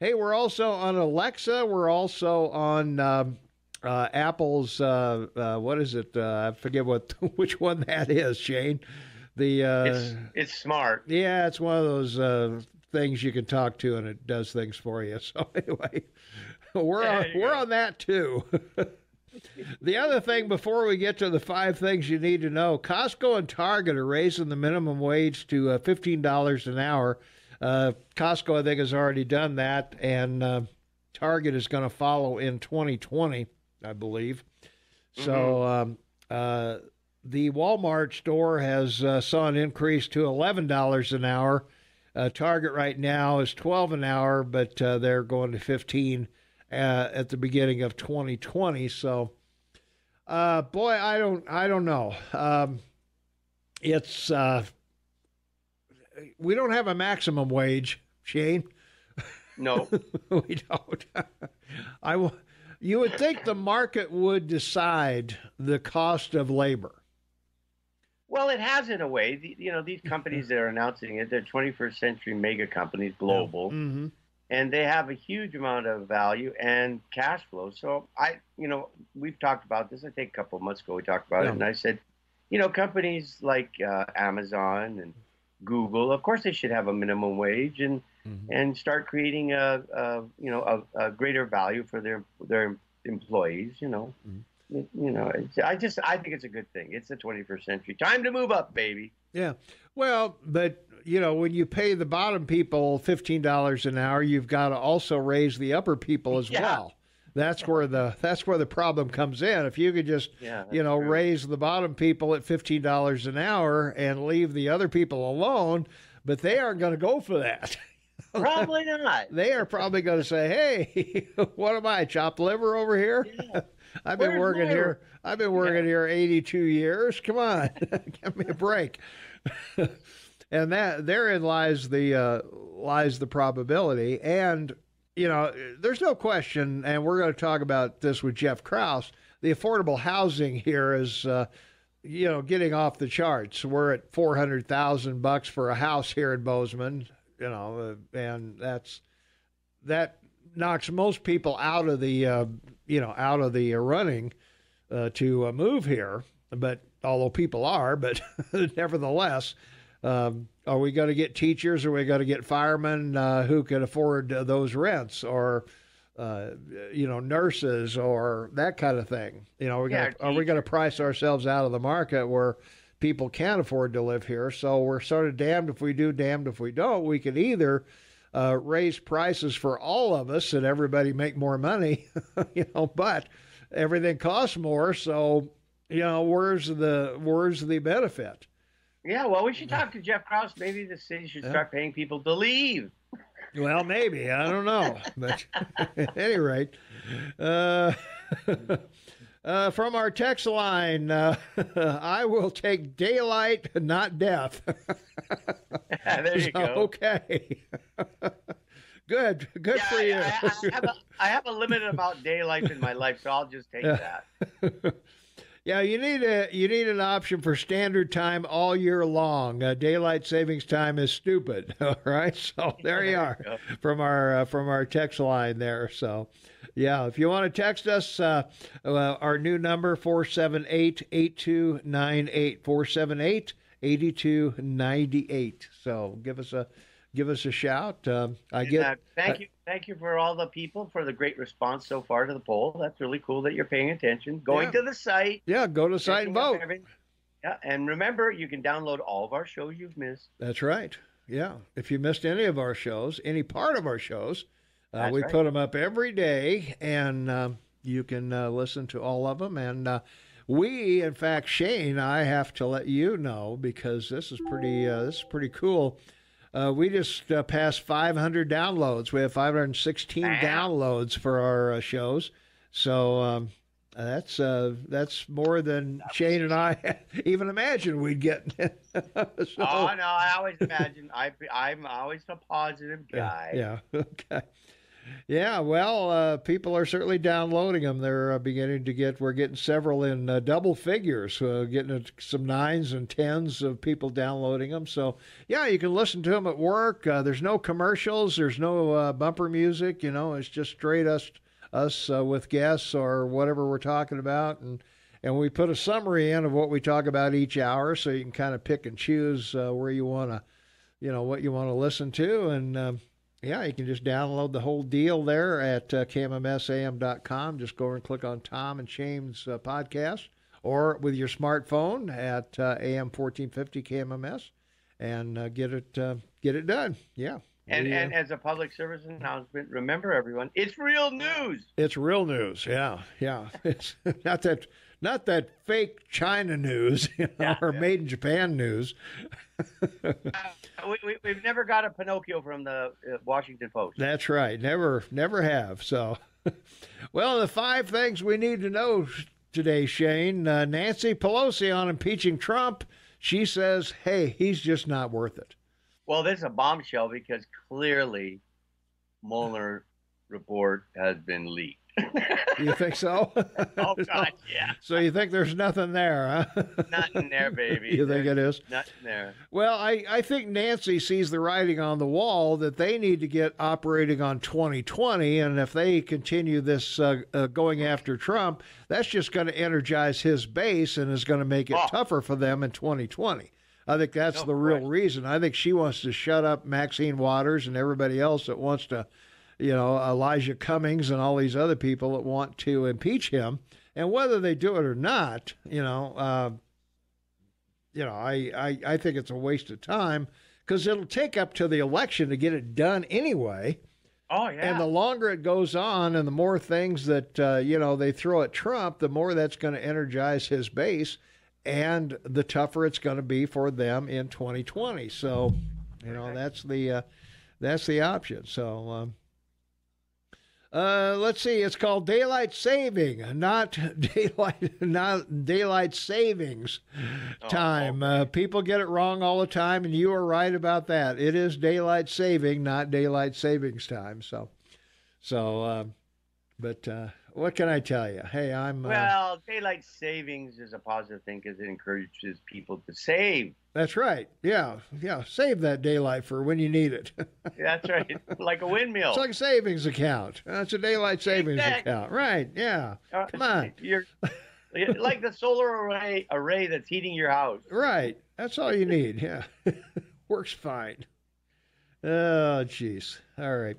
Hey, we're also on Alexa. We're also on Apple's, what is it? I forget which one that is, Shane. It's smart. Yeah, it's one of those things you can talk to, and it does things for you. So anyway, we're on that too. The other thing before we get to the 5 things you need to know, Costco and Target are raising the minimum wage to $15 an hour. Costco, I think, has already done that, and Target is going to follow in 2020, I believe. So the Walmart store has saw an increase to $11 an hour. Target right now is $12 an hour, but they're going to $15 at the beginning of 2020. So, boy, I don't know. It's we don't have a maximum wage, Shane. No, we don't. You would think the market would decide the cost of labor. Well, it has in a way. These companies that are announcing it, they're 21st century mega companies, global. Mm-hmm. And they have a huge amount of value and cash flow. So we've talked about this. I think a couple of months ago we talked about it, and I said, companies like Amazon and Google, of course, they should have a minimum wage and start creating a greater value for their employees. I think it's a good thing. It's the 21st century. Time to move up, baby. Yeah. Well, but when you pay the bottom people $15 an hour, you've got to also raise the upper people as well. That's where the problem comes in. If you could just raise the bottom people at $15 an hour and leave the other people alone, but they aren't going to go for that. Probably not. They are probably going to say, "Hey, what am I, chopped liver over here? Yeah. I've been working here 82 years. Come on, give me a break." And therein lies the probability. And there's no question, and we're going to talk about this with Jeff Krauss. The affordable housing here is getting off the charts. We're at $400,000 for a house here in Bozeman, and that knocks most people out of the running to move here. But although people are, but nevertheless, are we going to get teachers? Are we going to get firemen who can afford those rents, or nurses, or that kind of thing? Are we going to price ourselves out of the market where people can't afford to live here? So we're sort of damned if we do, damned if we don't. We could either raise prices for all of us and everybody make more money, but everything costs more. So, where's the benefit? Yeah, well, we should talk to Jeff Krauss. Maybe the city should start paying people to leave. Well, maybe. I don't know. But at any rate, from our text line, I will take daylight, not death. There you go. Okay. Good for you. I have a limited amount of daylight in my life, so I'll just take that. Yeah, you need an option for standard time all year long. Daylight savings time is stupid. All right, so there you are from our text line there. So, yeah, if you want to text us, our new number 478-8298 478-8298. So give us a shout. Thank you for all the people for the great response so far to the poll. That's really cool that you're paying attention. Going to the site. Yeah, go to the site and vote. Yeah, and remember, you can download all of our shows you've missed. That's right. Yeah, if you missed any of our shows, any part of our shows, we put them up every day, and you can listen to all of them. And we, in fact, Shane, I have to let you know, because this is pretty cool. We just passed 500 downloads. We have 516 downloads for our shows. So that's more than Shane and I even imagined we'd get. Oh, no, I always imagine. I'm always a positive guy. Yeah. Okay. Yeah, well, people are certainly downloading them. They're we're getting several in double figures, getting some 9s and 10s of people downloading them. So, yeah, you can listen to them at work. There's no commercials. There's no bumper music. It's just straight us with guests or whatever we're talking about, and we put a summary in of what we talk about each hour, so you can kind of pick and choose where you want to, what you want to listen to, and you can just download the whole deal there at KMMSAM.com. Just go over and click on Tom and Shane's podcast, or with your smartphone at AM 1450 KMMS, and get it done. Yeah. And as a public service announcement, remember everyone, it's real news. It's real news. Yeah. It's not that fake China news, or made in Japan news. We've never got a Pinocchio from the Washington Post. That's right. Never have. So, well, the 5 things we need to know today, Shane. Nancy Pelosi on impeaching Trump. She says, hey, he's just not worth it. Well, this is a bombshell because clearly Mueller report has been leaked. You think so? Oh, God, yeah. So you think there's nothing there, huh? Nothing there, baby. You think it is? Nothing there. Well, I think Nancy sees the writing on the wall that they need to get operating on 2020, and if they continue this going after Trump, that's just going to energize his base and is going to make it tougher for them in 2020. I think that's the real reason. I think she wants to shut up Maxine Waters and everybody else that wants to, Elijah Cummings and all these other people that want to impeach him. And whether they do it or not, I think it's a waste of time because it'll take up to the election to get it done anyway. Oh, yeah. And the longer it goes on and the more things that, they throw at Trump, the more that's going to energize his base. And the tougher it's going to be for them in 2020. So, that's the option. So, let's see. It's called daylight saving, not daylight savings time. People get it wrong all the time, and you are right about that. It is daylight saving, not daylight savings time. But what can I tell you? Hey, well, daylight savings is a positive thing because it encourages people to save. That's right. Yeah. Save that daylight for when you need it. That's right. Like a windmill. It's like a savings account. It's a daylight savings account. Right. Yeah. Come on. You're like the solar array that's heating your house. Right. That's all you need. Yeah. Works fine. Oh, jeez. All right.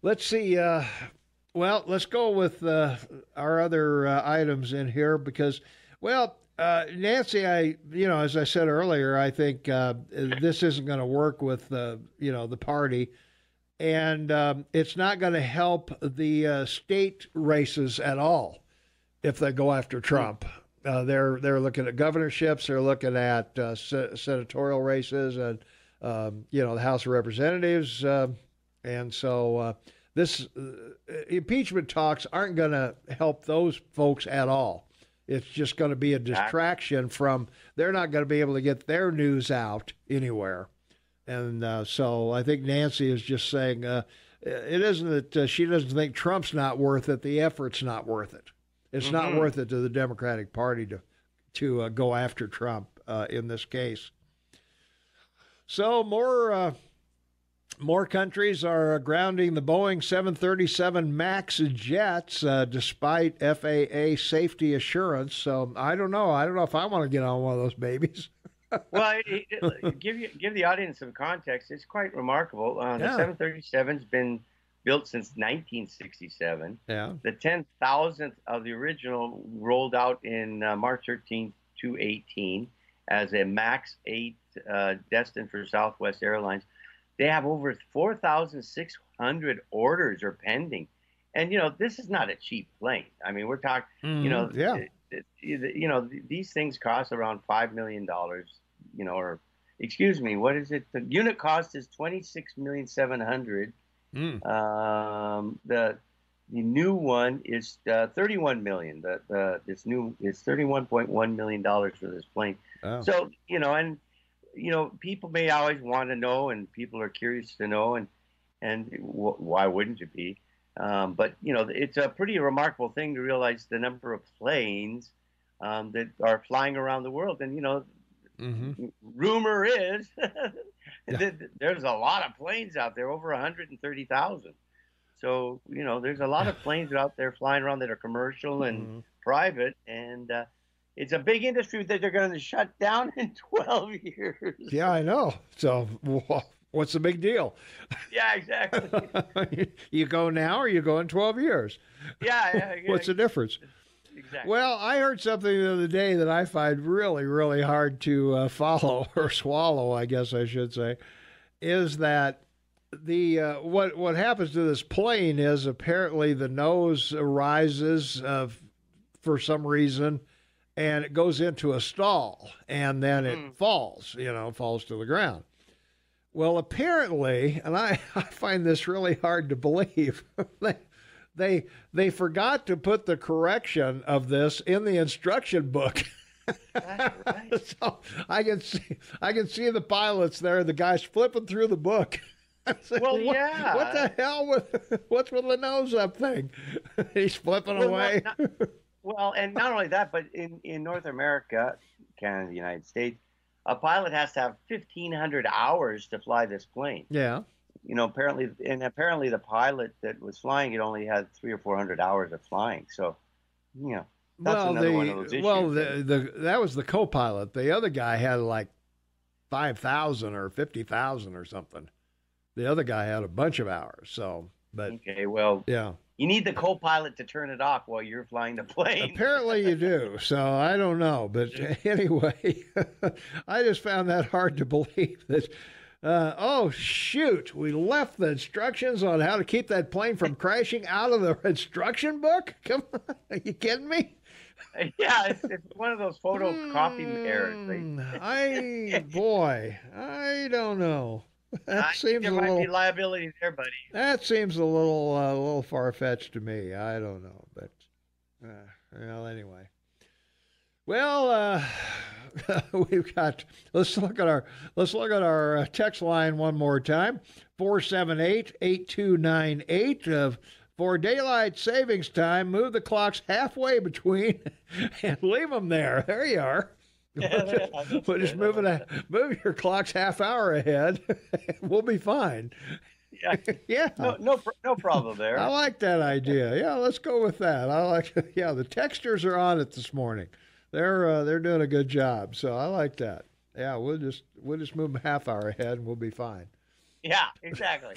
Let's see. Well, let's go with our other items in here because, Nancy, as I said earlier, I think this isn't going to work with the party, and it's not going to help the state races at all if they go after Trump. They're looking at governorships, they're looking at senatorial races, and the House of Representatives, and so. This impeachment talks aren't going to help those folks at all. It's just going to be a distraction from, they're not going to be able to get their news out anywhere. And so I think Nancy is just saying it isn't that she doesn't think Trump's not worth it. The effort's not worth it. It's not worth it to the Democratic Party to go after Trump in this case. So more countries are grounding the Boeing 737 MAX jets despite FAA safety assurance. So I don't know. I don't know if I want to get on one of those babies. Well, give the audience some context. It's quite remarkable. The 737's been built since 1967. Yeah. The 10,000th of the original rolled out in March 13th, 2018 as a MAX 8 destined for Southwest Airlines. They have over 4,600 orders are pending. And, this is not a cheap plane. I mean, we're talking, these things cost around $5 million, or excuse me, what is it? The unit cost is $26,700,000. The new one is $31 million. This new is $31.1 million for this plane. Oh. So, people may always want to know, and people are curious to know, and why wouldn't you be? But it's a pretty remarkable thing to realize the number of planes that are flying around the world. And rumor is that there's a lot of planes out there, over 130,000. So, there's a lot of planes out there flying around that are commercial and private, and it's a big industry that they're going to shut down in 12 years. Yeah, I know. So what's the big deal? Yeah, exactly. You go now or you go in 12 years? Yeah. What's the difference? Exactly. Well, I heard something the other day that I find really, really hard to follow or swallow, I guess I should say, is that the what happens to this plane is apparently the nose rises for some reason, and it goes into a stall, and then it falls to the ground. Well, apparently, and I find this really hard to believe, they forgot to put the correction of this in the instruction book. That's right. So I can see the pilots there, the guys flipping through the book. Well, yeah. What the hell what's with the nose up thing? He's flipping away. And not only that, but in North America, Canada, the United States, a pilot has to have 1,500 hours to fly this plane. Yeah. Apparently the pilot that was flying it only had 300 or 400 hours of flying. So, that's another one of those issues. Well, that was the co-pilot. The other guy had like 5,000 or 50,000 or something. The other guy had a bunch of hours. So, but okay, well, yeah, you need the co-pilot to turn it off while you're flying the plane. Apparently you do. So I don't know, but anyway, I just found that hard to believe that. Oh shoot! We left the instructions on how to keep that plane from crashing out of the instruction book. Come on, are you kidding me? Yeah, it's one of those photocopy errors. I don't know. That seems there might be liability there, buddy. That seems a little far-fetched to me. I don't know, but anyway. Well, we've got. Let's look at our text line one more time. 478-8298. For daylight savings time, move the clocks halfway between and leave them there. There you are. We'll just move your clocks half hour ahead. We'll be fine. Yeah. Yeah. No problem there. I like that idea. Yeah, let's go with that. Yeah, the texters are on it this morning. They're doing a good job. So I like that. Yeah, we'll just move them half hour ahead and we'll be fine. Yeah, exactly.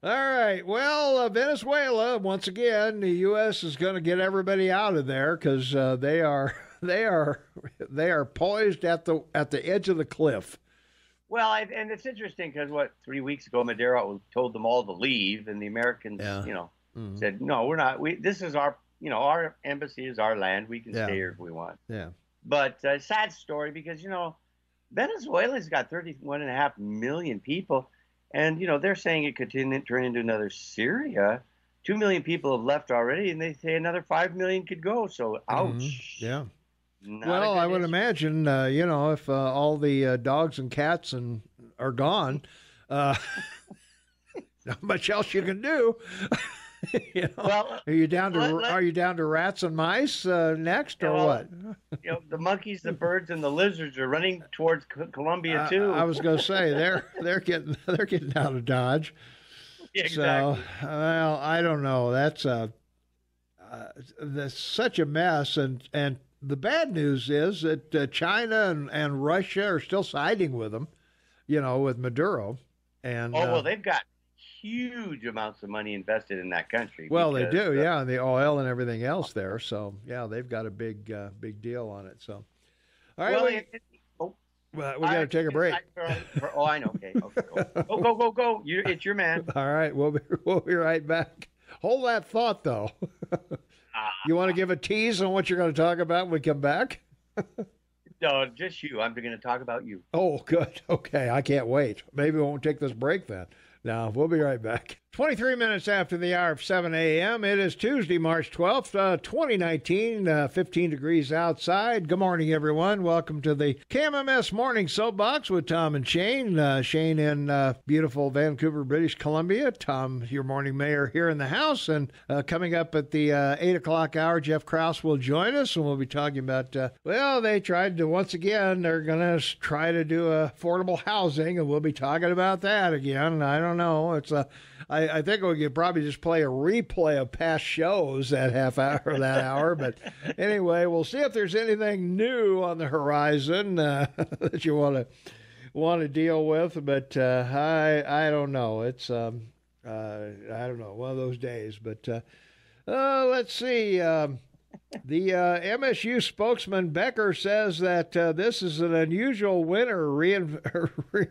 All right. Well, Venezuela, once again, the U.S. is going to get everybody out of there because they are poised at the edge of the cliff. Well, and it's interesting because 3 weeks ago Maduro told them all to leave, and the Americans, said no, we're not. This is our embassy is our land. We can stay here if we want. Yeah. But sad story because Venezuela's got 31.5 million people. And, they're saying it could turn into another Syria. 2 million people have left already, and they say another 5 million could go. So, ouch. Yeah. Well, I would imagine, if all the dogs and cats are gone, not much else you can do. Well, are you down to rats and mice next, or what? The monkeys, the birds, and the lizards are running towards Colombia too. I was going to say they're getting out of Dodge. Yeah, exactly. So, well, I don't know. That's such a mess, and the bad news is that China and Russia are still siding with them, with Maduro. And well, they've got huge amounts of money invested in that country. Well, they do, yeah, and the oil and everything else there. So, yeah, they've got a big deal on it. So, all right, we got to take a break. I know. Okay, go. It's your man. All right, we'll be right back. Hold that thought, though. You want to give a tease on what you're going to talk about when we come back? No, just you. I'm going to talk about you. Oh, good. Okay, I can't wait. Maybe we won't take this break then. No, we'll be right back. 23 minutes after the hour of 7 a.m. It is Tuesday, March 12th, 2019, 15 degrees outside. Good morning, everyone. Welcome to the KMMS Morning Soapbox with Tom and Shane. Shane in beautiful Vancouver, British Columbia. Tom, your morning mayor here in the house. And coming up at the 8 o'clock hour, Jeff Krauss will join us, and we'll be talking about, they tried to, once again, they're going to try to do affordable housing, and we'll be talking about that again. I don't don't know. It's I think we could probably just play a replay of past shows that half hour or that hour. But anyway, we'll see if there's anything new on the horizon that you want to deal with. But I don't know. It's I don't know, one of those days. But let's see. The MSU spokesman Becker says that this is an unusual winter,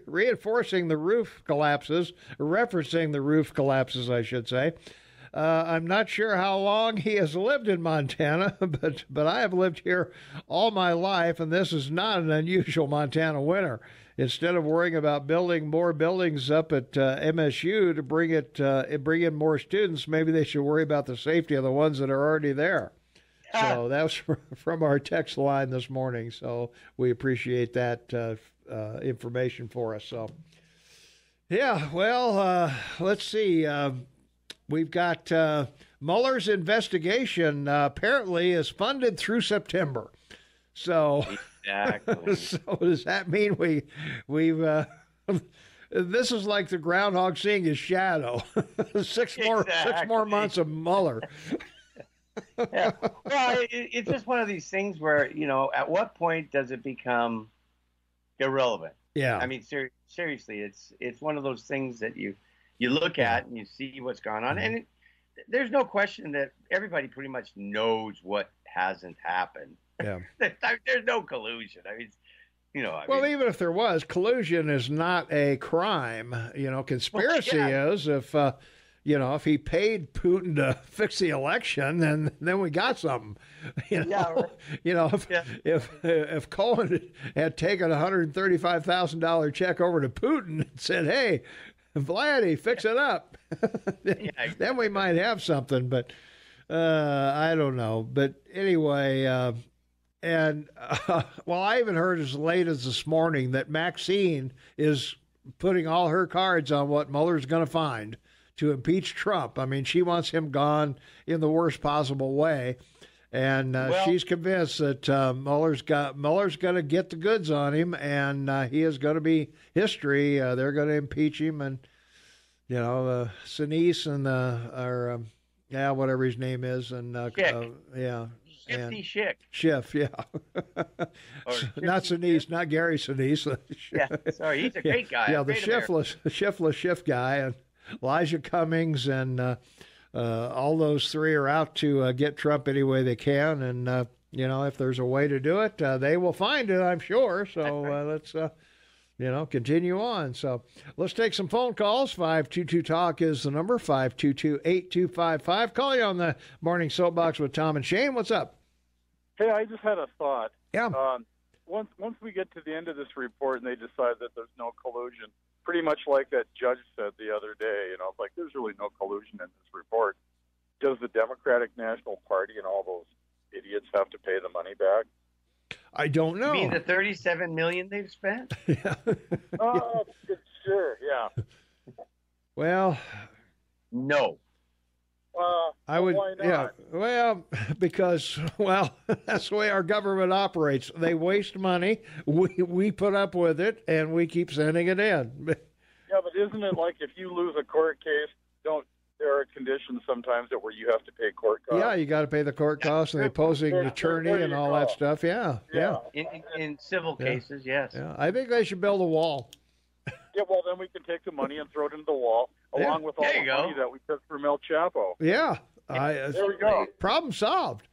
reinforcing the roof collapses, referencing the roof collapses, I should say. I'm not sure how long he has lived in Montana, but I have lived here all my life, and this is not an unusual Montana winter. Instead of worrying about building more buildings up at MSU to bring in more students, maybe they should worry about the safety of the ones that are already there. So that was from our text line this morning. So we appreciate that information for us. So, yeah, well, let's see. We've got Mueller's investigation apparently is funded through September. So, exactly. So does that mean we've this is like the groundhog seeing his shadow? six more months of Mueller. Yeah. Well, it's just one of these things where, at what point does it become irrelevant? Yeah. I mean, seriously, it's one of those things that you look at and you see what's going on. And there's no question that everybody pretty much knows what hasn't happened. Yeah. There's no collusion. I mean, even if there was, collusion is not a crime. Conspiracy is if he paid Putin to fix the election, then we got something. If Cohen had taken a $135,000 check over to Putin and said, "Hey, Vladdy, fix it up," then we might have something. But I don't know. But anyway, I even heard as late as this morning that Maxine is putting all her cards on what Mueller's going to find to impeach Trump. I mean, she wants him gone in the worst possible way, and she's convinced that Mueller's going to get the goods on him, and he is going to be history. They're going to impeach him, and Sinise and whatever his name is, and Shifty Schick. Schiff, yeah. Not Sinise, not Gary Sinise. Yeah, sorry, he's a great guy. Yeah, the shiftless Schiff guy, and Elijah Cummings, and all those three are out to get Trump any way they can. And, if there's a way to do it, they will find it, I'm sure. So let's, continue on. So let's take some phone calls. 522-TALK is the number, 522-8255. Call you on the Morning Soapbox with Tom and Shane. What's up? Hey, I just had a thought. Yeah. Once we get to the end of this report and they decide that there's no collusion, pretty much like that judge said the other day, like there's really no collusion in this report. Does the Democratic National Party and all those idiots have to pay the money back? I don't know. You mean the $37 million they've spent? Yeah. Sure, yeah. Well, no. I would, why not? yeah. Well, because that's the way our government operates. They waste money. We put up with it, and we keep sending it in. Yeah, but isn't it like if you lose a court case, there are conditions sometimes where you have to pay court costs? Yeah, you got to pay the court costs and the opposing attorney and all that stuff. Yeah. In civil cases, yes. Yeah, I think they should build a wall. Yeah, well, then we can take the money and throw it into the wall, along with all the money that we took from El Chapo. Yeah. There we go. Problem solved.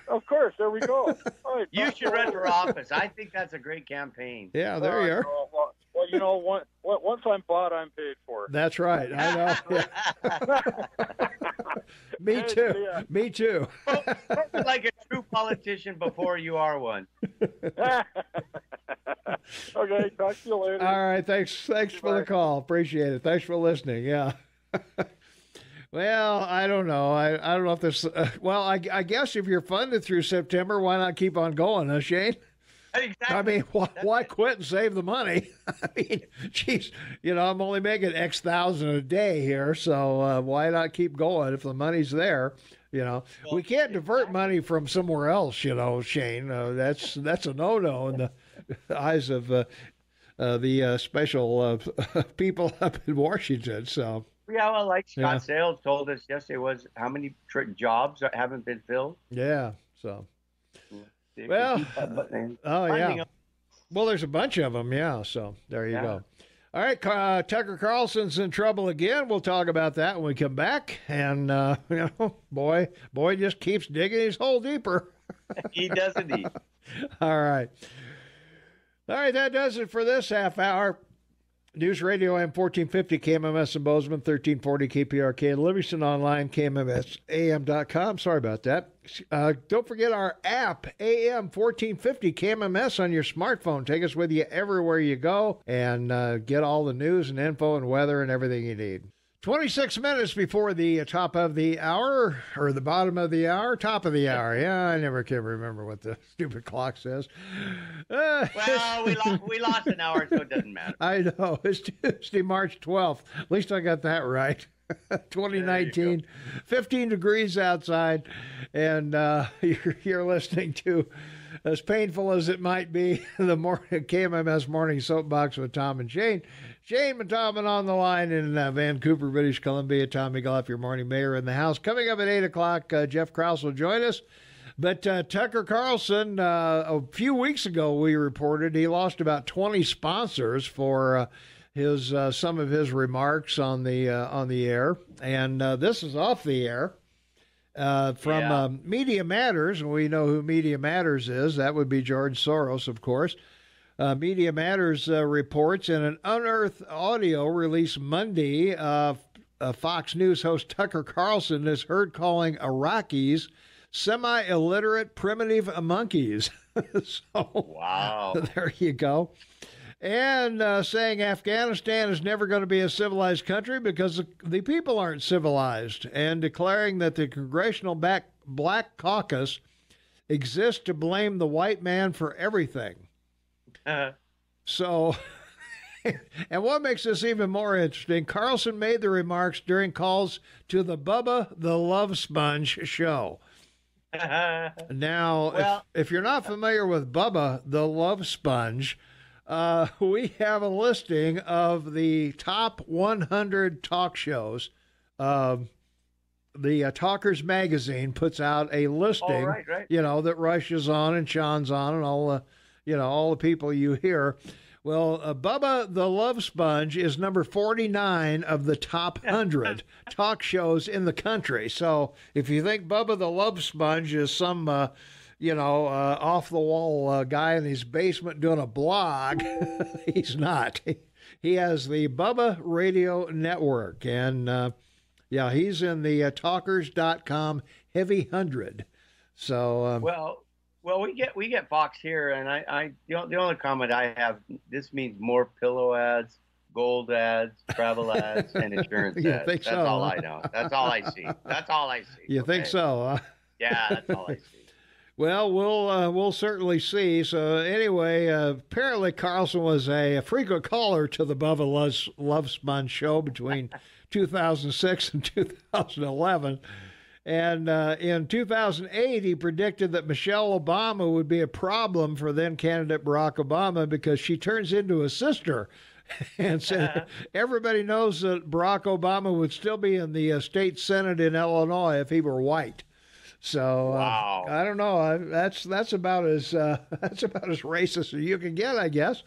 Of course, there we go. Right, you should run for office. I think that's a great campaign. Yeah, there you are. Well, once I'm bought, I'm paid for. That's right. I know. Yeah. Me too. Yeah. Me too. Like a true politician before you are one. Okay, talk to you later. All right, thanks for the call. Appreciate it. Thanks for listening. Yeah. Well, I don't know. I don't know if this. I guess if you're funded through September, why not keep on going, huh, Shane? Exactly. I mean, why quit and save the money? I mean, geez, I'm only making X thousand a day here, so why not keep going if the money's there? We can't divert money from somewhere else, Shane. That's a no-no in the eyes of the special people up in Washington. So yeah, well, like Scott Sales told us yesterday, was how many jobs haven't been filled? Yeah. So well, well, there's a bunch of them. Yeah. So there you go. All right, Tucker Carlson's in trouble again. We'll talk about that when we come back. And boy just keeps digging his hole deeper. He does indeed. All right, that does it for this half hour. News Radio AM 1450, KMMS in Bozeman, 1340 KPRK in Livingston, online, KMMSAM.com. Sorry about that. Don't forget our app, AM 1450 KMMS on your smartphone. Take us with you everywhere you go and get all the news and info and weather and everything you need. 26 minutes before the top of the hour, or the bottom of the hour, top of the hour. Yeah, I never can remember what the stupid clock says. Well, we lost an hour, so it doesn't matter. I know. It's Tuesday, March 12th. At least I got that right. 2019, 15 degrees outside, and you're listening to, as painful as it might be, the KMMS Morning Soapbox with Tom and Shane. Shane and Tom on the line in Vancouver, British Columbia. Tommy Goff, your morning mayor in the house. Coming up at 8 o'clock, Jeff Krauss will join us. But Tucker Carlson, a few weeks ago, we reported he lost about 20 sponsors for his some of his remarks on the air. And this is off the air from Media Matters. And we know who Media Matters is. That would be George Soros, of course. Media Matters reports in an unearthed audio released Monday, Fox News host Tucker Carlson is heard calling Iraqis semi-illiterate primitive monkeys. So, wow. There you go. And saying Afghanistan is never going to be a civilized country because the people aren't civilized, and declaring that the Congressional Black Caucus exists to blame the white man for everything. So, and what makes this even more interesting, Carlson made the remarks during calls to the Bubba the Love Sponge show. Now, if you're not familiar with Bubba the Love Sponge, we have a listing of the top 100 talk shows. The Talkers magazine puts out a listing, right. That Rush on and Sean's on and all the people you hear. Well, Bubba the Love Sponge is number 49 of the top 100 talk shows in the country. So if you think Bubba the Love Sponge is some, off-the-wall guy in his basement doing a blog, he's not. He has the Bubba Radio Network, and, he's in the talkers.com Heavy 100. So, Well, we get Fox here, and the only comment I have, this means more pillow ads, gold ads, travel ads, and insurance ads. Think that's so, all huh? I know. That's all I see. That's all I see. You think so, huh? Yeah, that's all I see. Well, we'll certainly see. So anyway, apparently Carlson was a frequent caller to the Bubba Love Sponge show between 2006 and 2011. And in 2008, he predicted that Michelle Obama would be a problem for then-candidate Barack Obama because she turns into a sister. And said everybody knows that Barack Obama would still be in the state Senate in Illinois if he were white. So wow. I don't know. That's about as racist as you can get, I guess.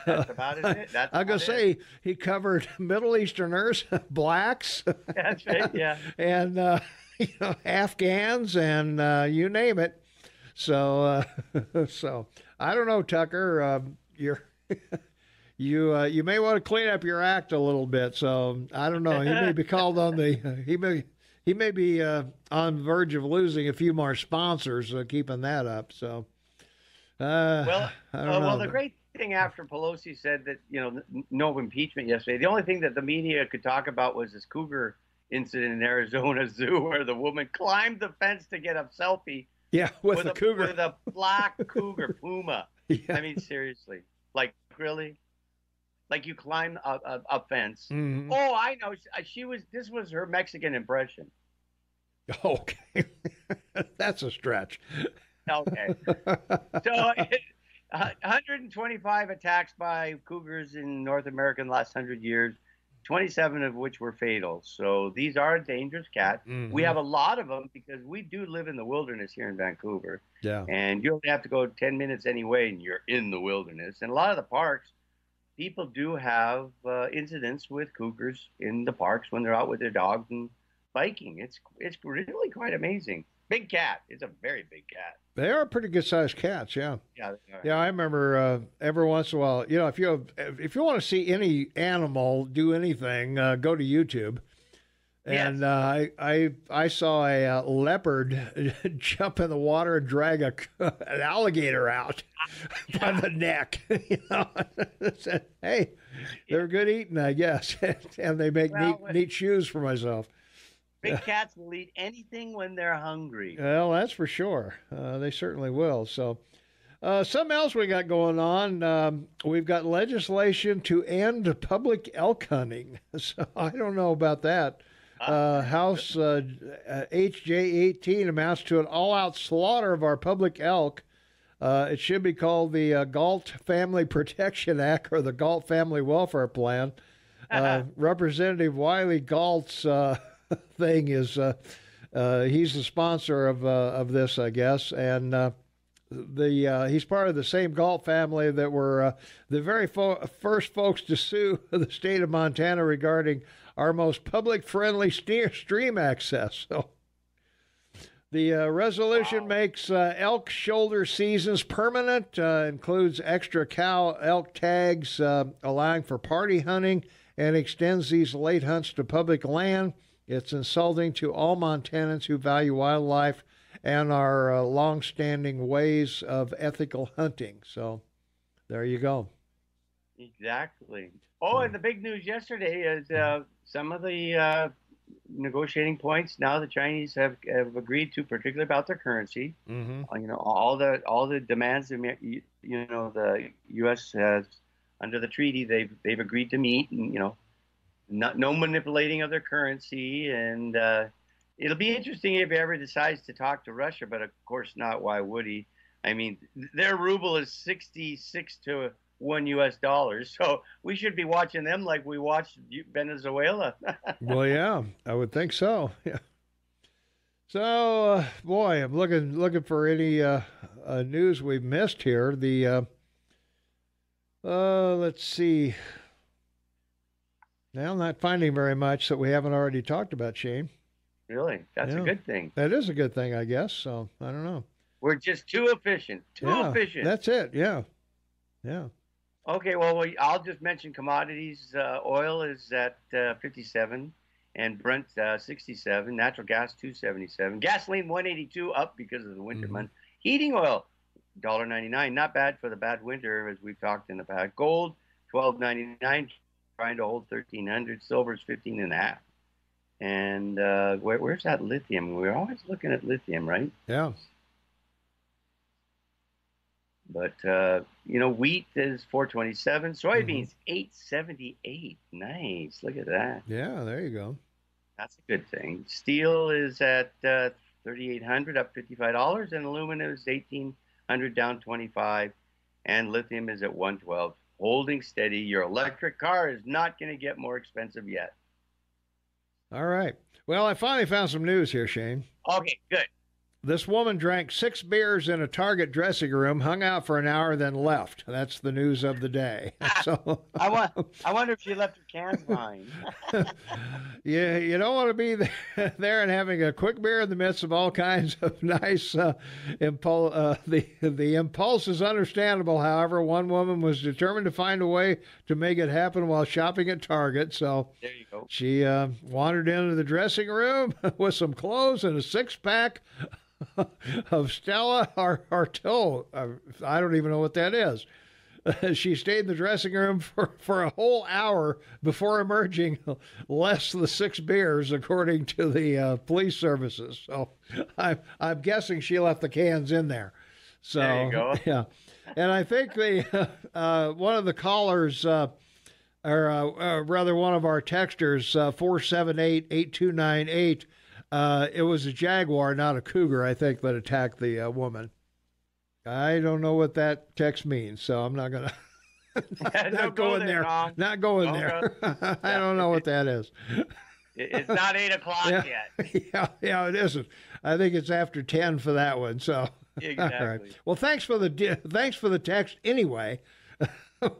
That's about it. I'm gonna say he covered Middle Easterners, blacks. That's right. Yeah. And Afghans and you name it. So I don't know, Tucker. You may want to clean up your act a little bit. So I don't know. He may be called on the he may be on the verge of losing a few more sponsors, keeping that up. So I don't know. Well, the great thing after Pelosi said that no impeachment yesterday, the only thing that the media could talk about was this cougar incident in Arizona Zoo where the woman climbed the fence to get a selfie. Yeah, with a cougar, with a black cougar puma. Yeah. I mean, seriously, like really, like you climb a fence. Mm-hmm. Oh, I know. This was her Mexican impression. Okay, that's a stretch. Okay, so 125 attacks by cougars in North America in the last 100 years, 27 of which were fatal. So these are dangerous cats. Mm-hmm. We have a lot of them because we do live in the wilderness here in Vancouver. Yeah. And you only have to go 10 minutes anyway, and you're in the wilderness. And a lot of the parks, people do have incidents with cougars in the parks when they're out with their dogs and biking. It's really quite amazing. Big cat. It's a very big cat. They are pretty good sized cats, yeah. Yeah. Yeah, I remember every once in a while, you know, if you want to see any animal do anything, go to YouTube. And yes. I saw a leopard jump in the water and drag an alligator out by the neck. You know, hey, they're good eating, I guess, and they make neat shoes for myself. Big cats will eat anything when they're hungry. Well, that's for sure. They certainly will. So, something else we got going on. We've got legislation to end public elk hunting. So I don't know about that. House HJ 18 amounts to an all-out slaughter of our public elk. It should be called the Galt Family Protection Act or the Galt Family Welfare Plan. Representative Wiley Galt's thing is he's the sponsor of this, I guess, and he's part of the same Galt family that were the very first folks to sue the state of Montana regarding our most public-friendly stream access. So the resolution makes elk shoulder seasons permanent, includes extra cow elk tags, allowing for party hunting, and extends these late hunts to public land. It's insulting to all Montanans who value wildlife and our long-standing ways of ethical hunting. So there you go. Exactly. Oh, and the big news yesterday is some of the negotiating points. Now the Chinese have agreed to, particularly about their currency. Mm-hmm. You know, all the demands. You know, the U.S. has under the treaty they've agreed to meet, and you know, no manipulating of their currency, and it'll be interesting if he ever decides to talk to Russia, but of course not. Why would he? I mean, their ruble is 66 to $1, so we should be watching them like we watched Venezuela. Well, yeah, I would think so. Yeah. So, boy, I'm looking for any news we've missed here. The let's see. Now, I'm not finding very much that we haven't already talked about, Shane. Really? That's a good thing. That is a good thing, I guess. So, I don't know. We're just too efficient. Too efficient. That's it. Yeah. Yeah. Okay, well, I'll just mention commodities. Oil is at 57, and Brent 67. Natural gas 277. Gasoline 182, up because of the winter month. Heating oil $1.99, not bad for the bad winter, as we've talked in the past. Gold $12.99. Trying to hold 1,300. Silver is 15.5. And where's that lithium? We're always looking at lithium, right? Yeah. But you know, wheat is 427. Soybeans 878. Nice. Look at that. Yeah, there you go. That's a good thing. Steel is at 3,800, up $55, and aluminum is 1,800, down 25, and lithium is at 112. Holding steady. Your electric car is not going to get more expensive yet. All right. Well, I finally found some news here, Shane. Okay, good. This woman drank 6 beers in a Target dressing room, hung out for an hour, then left. That's the news of the day. So I wonder if she left her cans behind. Yeah, you don't want to be there and having a quick beer in the midst of all kinds of nice impulse. The impulse is understandable. However, one woman was determined to find a way to make it happen while shopping at Target. So there you go. She wandered into the dressing room with some clothes and a 6-pack of Stella Artois. I don't even know what that is. She stayed in the dressing room for a whole hour before emerging less than 6 beers, according to the police services. So I'm guessing she left the cans in there. So there you go. Yeah, and I think one of the callers, or rather one of our texters, 478-8298. It was a jaguar, not a cougar, I think, that attacked the woman. I don't know what that text means, so I'm not going to. Not going there. Not going there. I don't know what that is. It's not 8 o'clock yet. Yeah, it isn't. I think it's after 10 for that one. So exactly. All right. Well, thanks for the text anyway.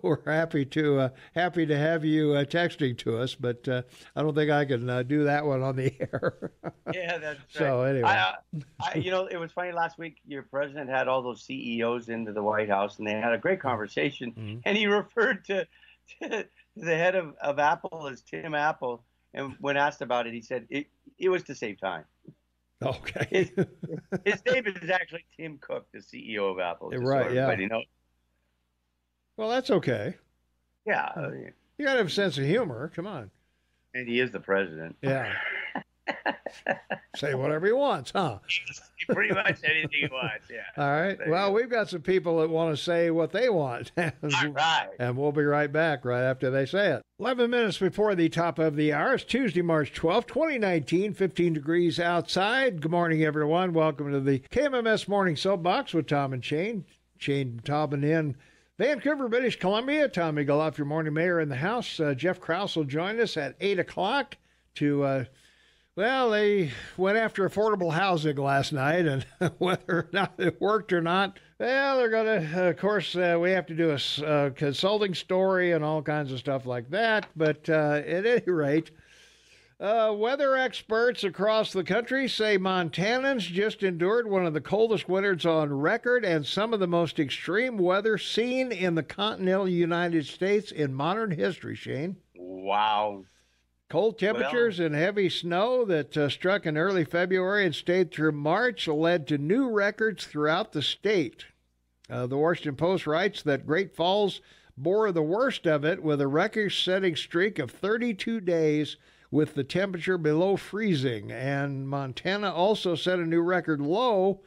We're happy to have you texting to us, but I don't think I can do that one on the air. Yeah, that's right. So anyway, it was funny last week. Your president had all those CEOs into the White House, and they had a great conversation. And he referred to the head of Apple as Tim Apple. And when asked about it, he said it was to save time. Okay. His name is actually Tim Cook, the CEO of Apple. Right. Yeah. Well, that's okay. Yeah. You got to have a sense of humor. Come on. And he is the president. Yeah. Say whatever he wants, huh? Pretty much anything he wants, yeah. All right. Well, we've got some people that want to say what they want. All right. And we'll be right back right after they say it. 11 minutes before the top of the hour. It's Tuesday, March 12th, 2019, 15 degrees outside. Good morning, everyone. Welcome to the KMMS Morning Soapbox with Tom and Shane. Shane Taubman in Vancouver, British Columbia. Tommy Goloff, your morning mayor in the house. Jeff Krauss will join us at 8 o'clock to... Well, they went after affordable housing last night, and whether or not it worked or not, well, they're going to, of course, we have to do a consulting story and all kinds of stuff like that. But at any rate, weather experts across the country say Montanans just endured one of the coldest winters on record and some of the most extreme weather seen in the continental United States in modern history, Shane. Wow. Cold temperatures and heavy snow that struck in early February and stayed through March led to new records throughout the state. The Washington Post writes that Great Falls bore the worst of it with a record-setting streak of 32 days with the temperature below freezing. And Montana also set a new record low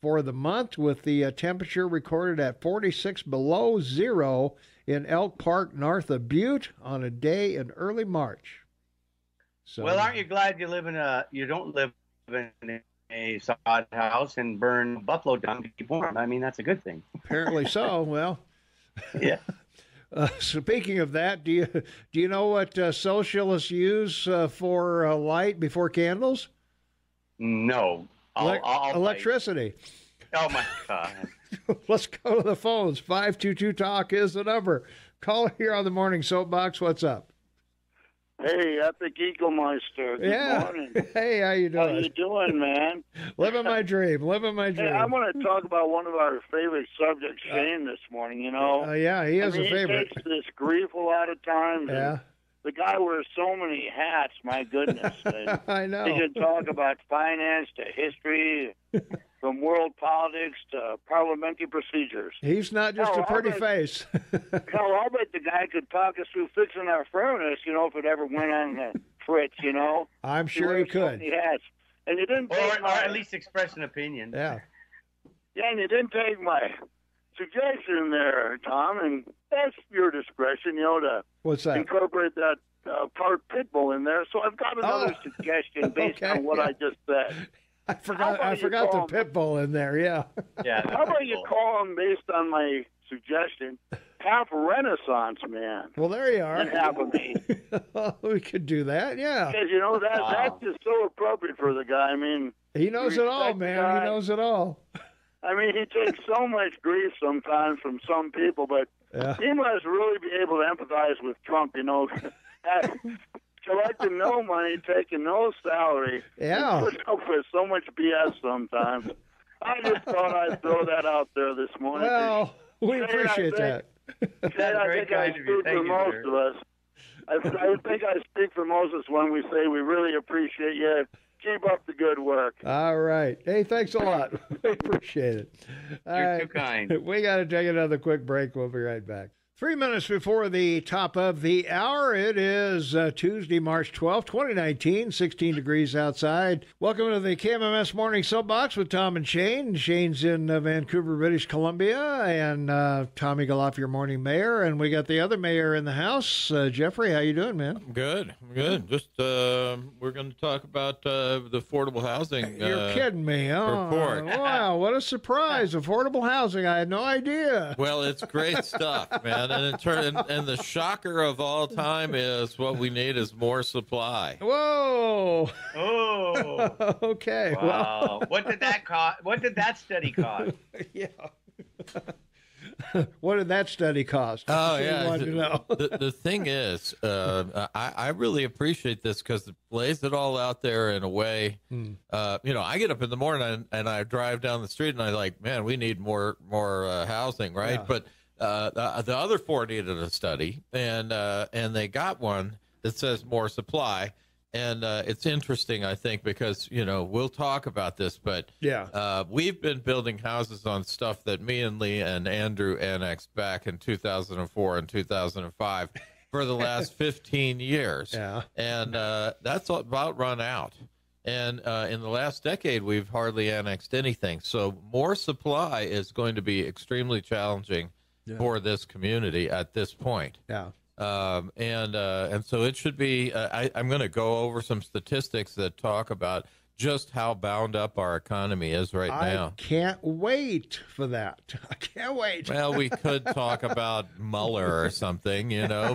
for the month with the temperature recorded at 46 below zero in Elk Park north of Butte on a day in early March. So, well, aren't you glad you don't live in a sod house and burn buffalo dung to keep warm? I mean, that's a good thing. Apparently so. Well, yeah. Speaking of that, do you know what socialists use for light before candles? No. Electricity. Oh my God. Let's go to the phones. 522-TALK is the number. Call here on the Morning Soapbox. What's up? Hey, Epic Eagle-Meister. Good morning. Hey, how you doing? How you doing, man? Living my dream. Hey, I want to talk about one of our favorite subjects, Shane, this morning, you know. Yeah, he is a favorite. He takes this grief a lot of times. Yeah. The guy wears so many hats, my goodness. I know. He can talk about finance to history, from world politics to parliamentary procedures. He's not just a pretty face. Hell, I'll bet the guy could talk us through fixing our furnace, you know, if it ever went on the fritz, you know. I'm sure he could. So hats. And you didn't or at least express an opinion. Yeah. Yeah, and you didn't take my suggestion there, Tom, and that's your discretion, you know, to incorporate that part pit bull in there. So I've got another suggestion based on what I just said. I forgot the pit bull in there, yeah. How about you call him, based on my suggestion, half a Renaissance man? Well, there you are. And half of me. We could do that, yeah. Because, you know, that's just so appropriate for the guy. I mean, he knows it all, man. He knows it all. I mean, he takes so much grief sometimes from some people, but he must really be able to empathize with Trump, you know. Collecting no money, taking no salary. Yeah. Put up with so much BS sometimes. I just thought I'd throw that out there this morning. Well, we appreciate that. I think I speak for most of us. I think I speak for most of us when we say we really appreciate you. Keep up the good work. All right. Hey, thanks a lot. We appreciate it. You're too kind. We got to take another quick break. We'll be right back. 3 minutes before the top of the hour, it is Tuesday, March 12th, 2019, 16 degrees outside. Welcome to the KMMS Morning Soapbox with Tom and Shane. Shane's in Vancouver, British Columbia, and Tommy Galaf, morning mayor, and we got the other mayor in the house. Jeffrey, how you doing, man? Good. Just we're going to talk about the affordable housing You're kidding me. report. Wow, what a surprise. Affordable housing. I had no idea. Well, it's great stuff, man. And the shocker of all time is what we need is more supply. Whoa! Oh, okay. Wow! What did that cost? What did that study cost? Yeah. What did that study cost? Oh, yeah. Wanted to know. The thing is, I really appreciate this because it lays it all out there in a way. I get up in the morning and I drive down the street and I like, man, we need more housing, right? Yeah. But the other four needed a study, and they got one that says more supply. And it's interesting, I think, because, we'll talk about this, but we've been building houses on stuff that me and Lee and Andrew annexed back in 2004 and 2005 for the last 15 years. Yeah. And that's about run out. And in the last decade, we've hardly annexed anything. So more supply is going to be extremely challenging for this community at this point. Yeah. And so it should be, I'm going to go over some statistics that talk about just how bound up our economy is right now. I can't wait for that. I can't wait. Well, we could talk about Mueller or something,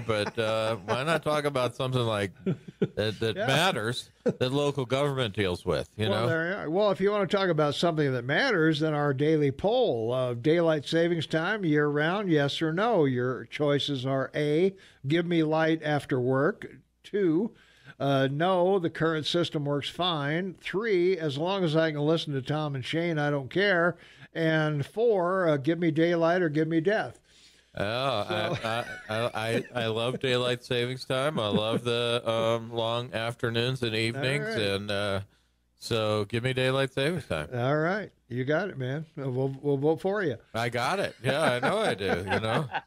but why not talk about something like that matters, that local government deals with, Well, if you want to talk about something that matters, then our daily poll of daylight savings time year-round, yes or no. Your choices are A, give me light after work. 2, no, the current system works fine. 3, as long as I can listen to Tom and Shane, I don't care. And 4, give me daylight or give me death. Oh, I love daylight savings time. I love the long afternoons and evenings, and so give me daylight savings time. All right, you got it, man. We'll vote for you. I got it. Yeah, I know I do.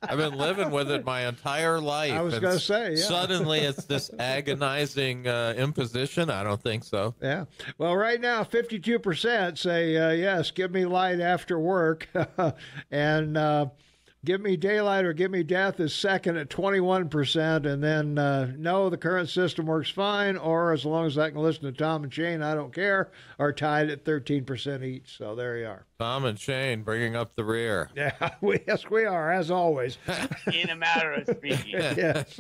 I've been living with it my entire life. I was going to say, yeah. Suddenly, it's this agonizing imposition. I don't think so. Yeah. Well, right now, 52% say yes. Give me light after work, and give me daylight or give me death is second at 21%, and then no, the current system works fine, or as long as I can listen to Tom and Shane, I don't care, are tied at 13% each. So there you are. Tom and Shane bringing up the rear. Yeah, yes, we are, as always. In a matter of speaking. Yes.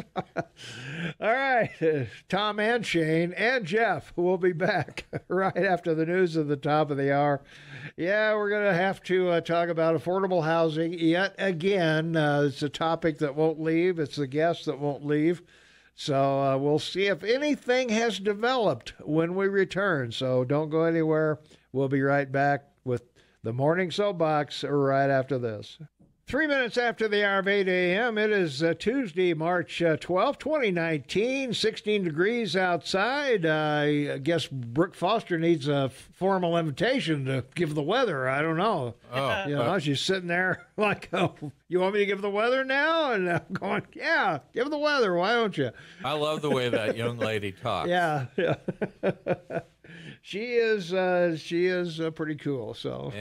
All right, Tom and Shane and Jeff will be back right after the news at the top of the hour. Yeah, we're going to have to talk about affordable housing yet again. It's a topic that won't leave. It's the guest that won't leave. So we'll see if anything has developed when we return. So don't go anywhere. We'll be right back with the Morning Soapbox right after this. 3 minutes after the hour of 8 a.m., it is Tuesday, March 12th, 2019, 16 degrees outside. I guess Brooke Foster needs a formal invitation to give the weather. I don't know. She's sitting there like, oh, you want me to give the weather now? And I'm going, yeah, give the weather. Why don't you? I love the way that young lady talks. Yeah. She is pretty cool. So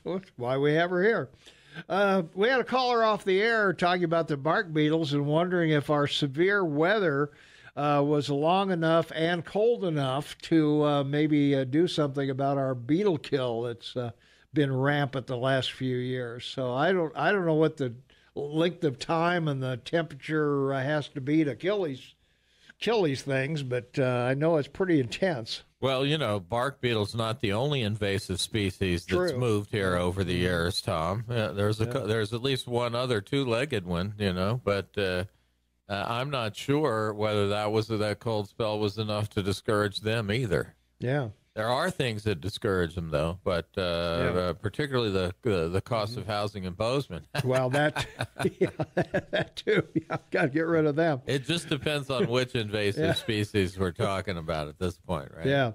that's why we have her here. We had a caller off the air talking about the bark beetles and wondering if our severe weather was long enough and cold enough to maybe do something about our beetle kill that's been rampant the last few years. So I don't know what the length of time and the temperature has to be to kill these things, but I know it's pretty intense. Well, bark beetle's not the only invasive species that's moved here over the years, Tom. There's at least one other two-legged one, but I'm not sure whether that cold spell was enough to discourage them either. Yeah. There are things that discourage them, though, but particularly the cost of housing in Bozeman. Well, that too. Yeah, got to get rid of them. It just depends on which invasive species we're talking about at this point, right? Yeah.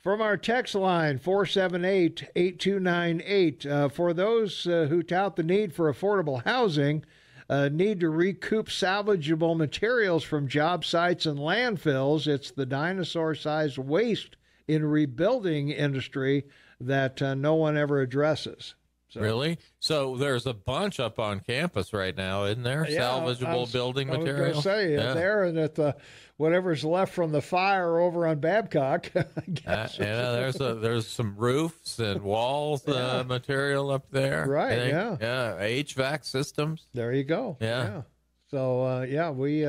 From our text line, 478-8298, for those who tout the need for affordable housing, need to recoup salvageable materials from job sites and landfills. It's the dinosaur-sized waste in rebuilding industry that no one ever addresses. So, really? So there's a bunch up on campus right now, isn't there? Yeah, salvageable building material. I was going to say, there, and at whatever's left from the fire over on Babcock. I guess. There's some roofs and walls material up there. Right. Yeah. HVAC systems. There you go. Yeah. So we.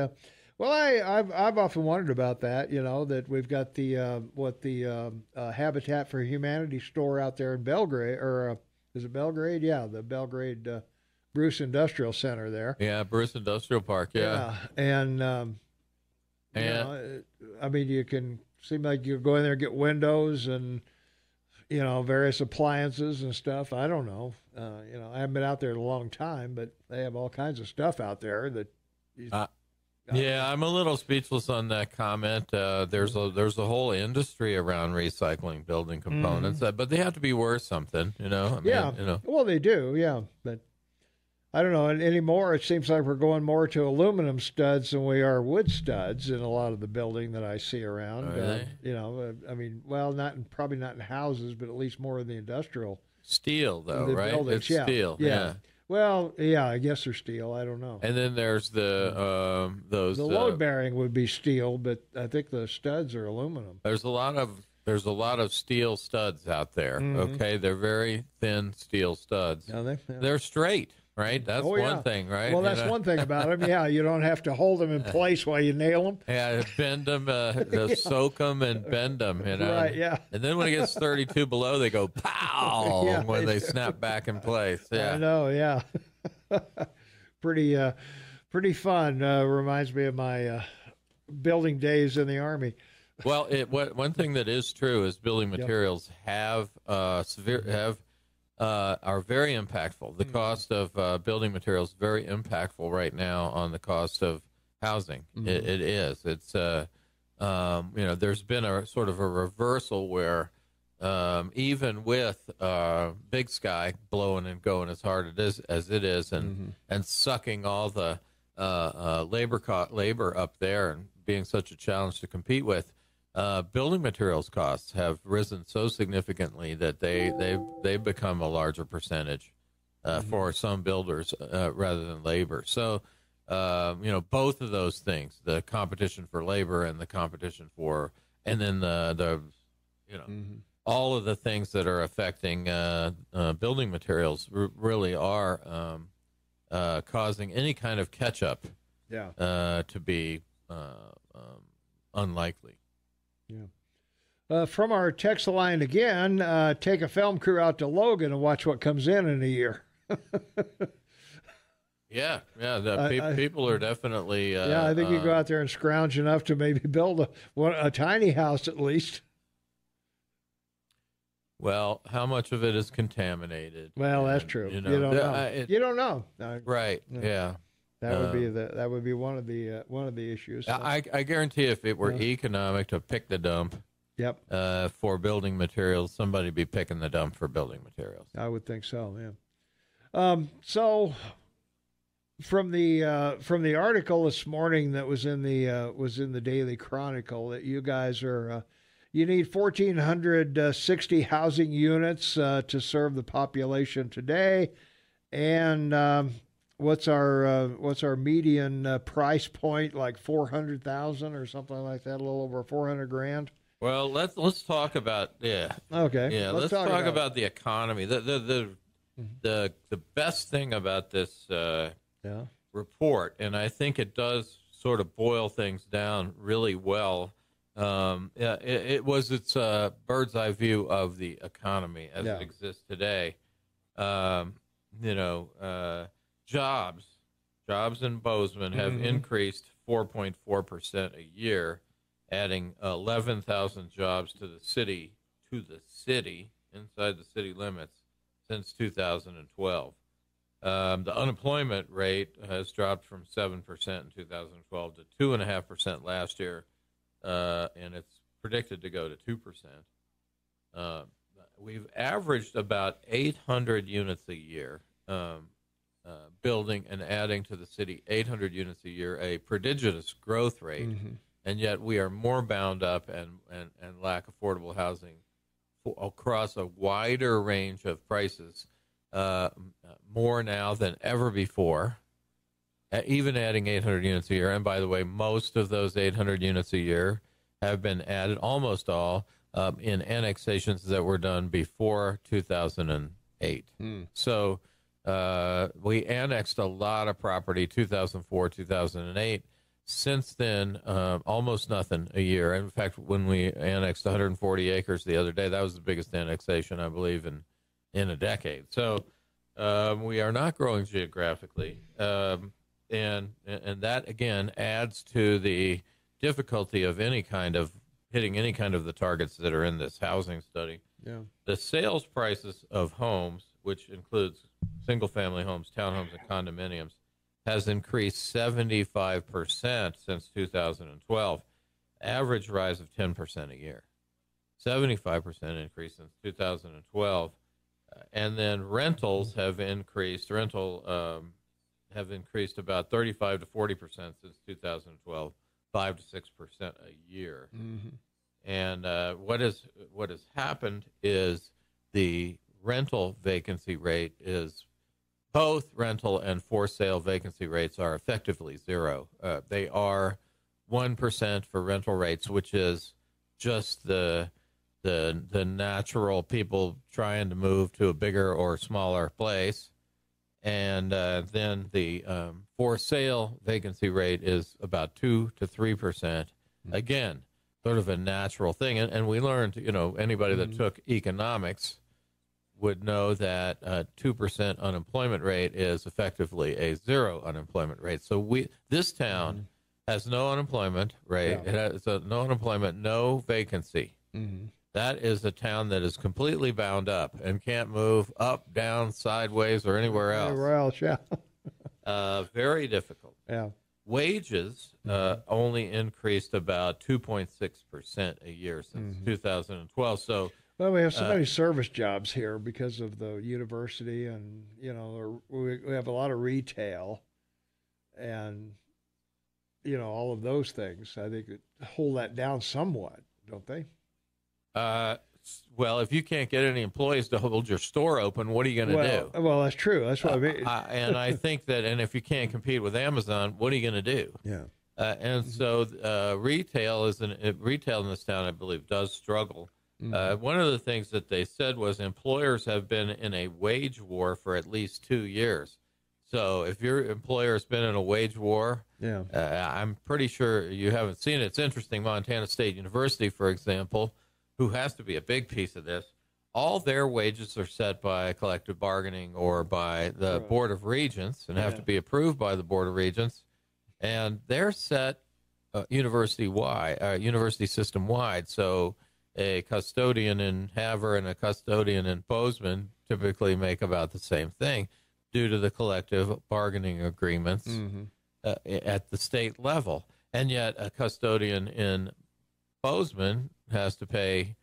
Well, I've often wondered about that. That we've got the Habitat for Humanity store out there in Belgrade, or is it Belgrade? Yeah, the Belgrade Bruce Industrial Center there. Yeah, Bruce Industrial Park. Yeah. And I mean, you can seem like you go in there and get windows and various appliances and stuff. I don't know. I haven't been out there in a long time, but they have all kinds of stuff out there that. I'm a little speechless on that comment. There's a whole industry around recycling building components, but they have to be worth something, Well, they do, yeah. But I don't know. And anymore, it seems like we're going more to aluminum studs than we are wood studs in a lot of the building that I see around. I mean, well, probably not in houses, but at least more in the industrial. Steel, though, right? Buildings. It's steel. Yeah. Well, yeah, I guess they're steel. I don't know. And then there's the load bearing would be steel, but I think the studs are aluminum. There's a lot of steel studs out there. Mm-hmm. Okay, they're very thin steel studs. Are they? Yeah. They're straight, right? That's one thing, right? Well, that's one thing about them. Yeah, you don't have to hold them in place while you nail them. Yeah, bend them, soak them, and bend them. Right. Yeah. And then when it gets 32 below, they go pow when they snap back in place. Yeah. I know. Yeah. Pretty fun. Reminds me of my building days in the Army. Well, one thing that is true is building materials are very impactful. The cost of building materials is very impactful right now on the cost of housing. Mm-hmm. It is. It's there's been a sort of a reversal where even with Big Sky blowing and going as hard as it is, and sucking all the labor up there and being such a challenge to compete with. Building materials costs have risen so significantly that they've become a larger percentage for some builders rather than labor. So, both of those things, the competition for labor and the competition and then all of the things that are affecting building materials really are causing any kind of catch-up to be unlikely. Yeah. From our text line again, take a film crew out to Logan and watch what comes in a year. People are definitely. I think you go out there and scrounge enough to maybe build a tiny house at least. Well, how much of it is contaminated? Well, that's true. You don't know. You don't know. Right. Yeah. That would be one of the issues. So. I guarantee if it were economic to pick the dump, for building materials, somebody would be picking the dump for building materials. I would think so. Yeah. So from the article this morning that was in the Daily Chronicle that you guys are. You need 1,460 housing units to serve the population today, and what's our median price point? Like 400,000 or something like that, a little over 400,000. Well, let's talk about Okay. Yeah, let's talk about the economy. The best thing about this report, and I think it does sort of boil things down really well. It was its bird's eye view of the economy as it exists today. Jobs in Bozeman have increased 4.4% a year, adding 11,000 jobs to the city inside the city limits since 2012. The unemployment rate has dropped from 7% in 2012 to 2.5% last year. And it's predicted to go to 2%. We've averaged about 800 units a year building and adding to the city 800 units a year, a prodigious growth rate, and yet we are more bound up and lack affordable housing across a wider range of prices, more now than ever before, even adding 800 units a year. And by the way, most of those 800 units a year have been added, almost all, in annexations that were done before 2008. So we annexed a lot of property 2004, 2008. Since then, almost nothing a year. In fact, when we annexed 140 acres the other day, that was the biggest annexation, I believe, in a decade. So we are not growing geographically. And that, again, adds to the difficulty of hitting any kind of the targets that are in this housing study. Yeah. The sales prices of homes, which includes single-family homes, townhomes, and condominiums, has increased 75% since 2012, average rise of 10% a year. 75% increase since 2012. And then rentals have increased. Have increased about 35 to 40% since 2012, 5 to 6% a year. And what has happened is the rental vacancy rate is, both rental and for sale vacancy rates are effectively zero. They are 1% for rental rates, which is just the natural people trying to move to a bigger or smaller place. And then the for sale vacancy rate is about 2 to 3%. Again, sort of a natural thing. And we learned, anybody that took economics would know that 2% unemployment rate is effectively a zero unemployment rate. So this town has no unemployment rate. Yeah. It has no unemployment, no vacancy. That is a town that is completely bound up and can't move up, down, sideways, or anywhere else. Anywhere else, yeah. Very difficult. Yeah. Wages only increased about 2.6% a year since 2012. So, well, we have so many service jobs here because of the university, and we have a lot of retail, and all of those things. I think hold that down somewhat, don't they? Well, if you can't get any employees to hold your store open, what are you going to do? Well, that's true. That's what I mean. And I think that, and if you can't compete with Amazon, what are you going to do? Yeah. And so retail in this town, I believe, does struggle. One of the things that they said was employers have been in a wage war for at least 2 years. So if your employer has been in a wage war, I'm pretty sure you haven't seen it. It's interesting. Montana State University, for example, who has to be a big piece of this, all their wages are set by collective bargaining or by the Board of Regents and have to be approved by the Board of Regents. And they're set university-wide, university system-wide. So a custodian in Havre and a custodian in Bozeman typically make about the same thing due to the collective bargaining agreements at the state level. And yet a custodian in Bozeman has to pay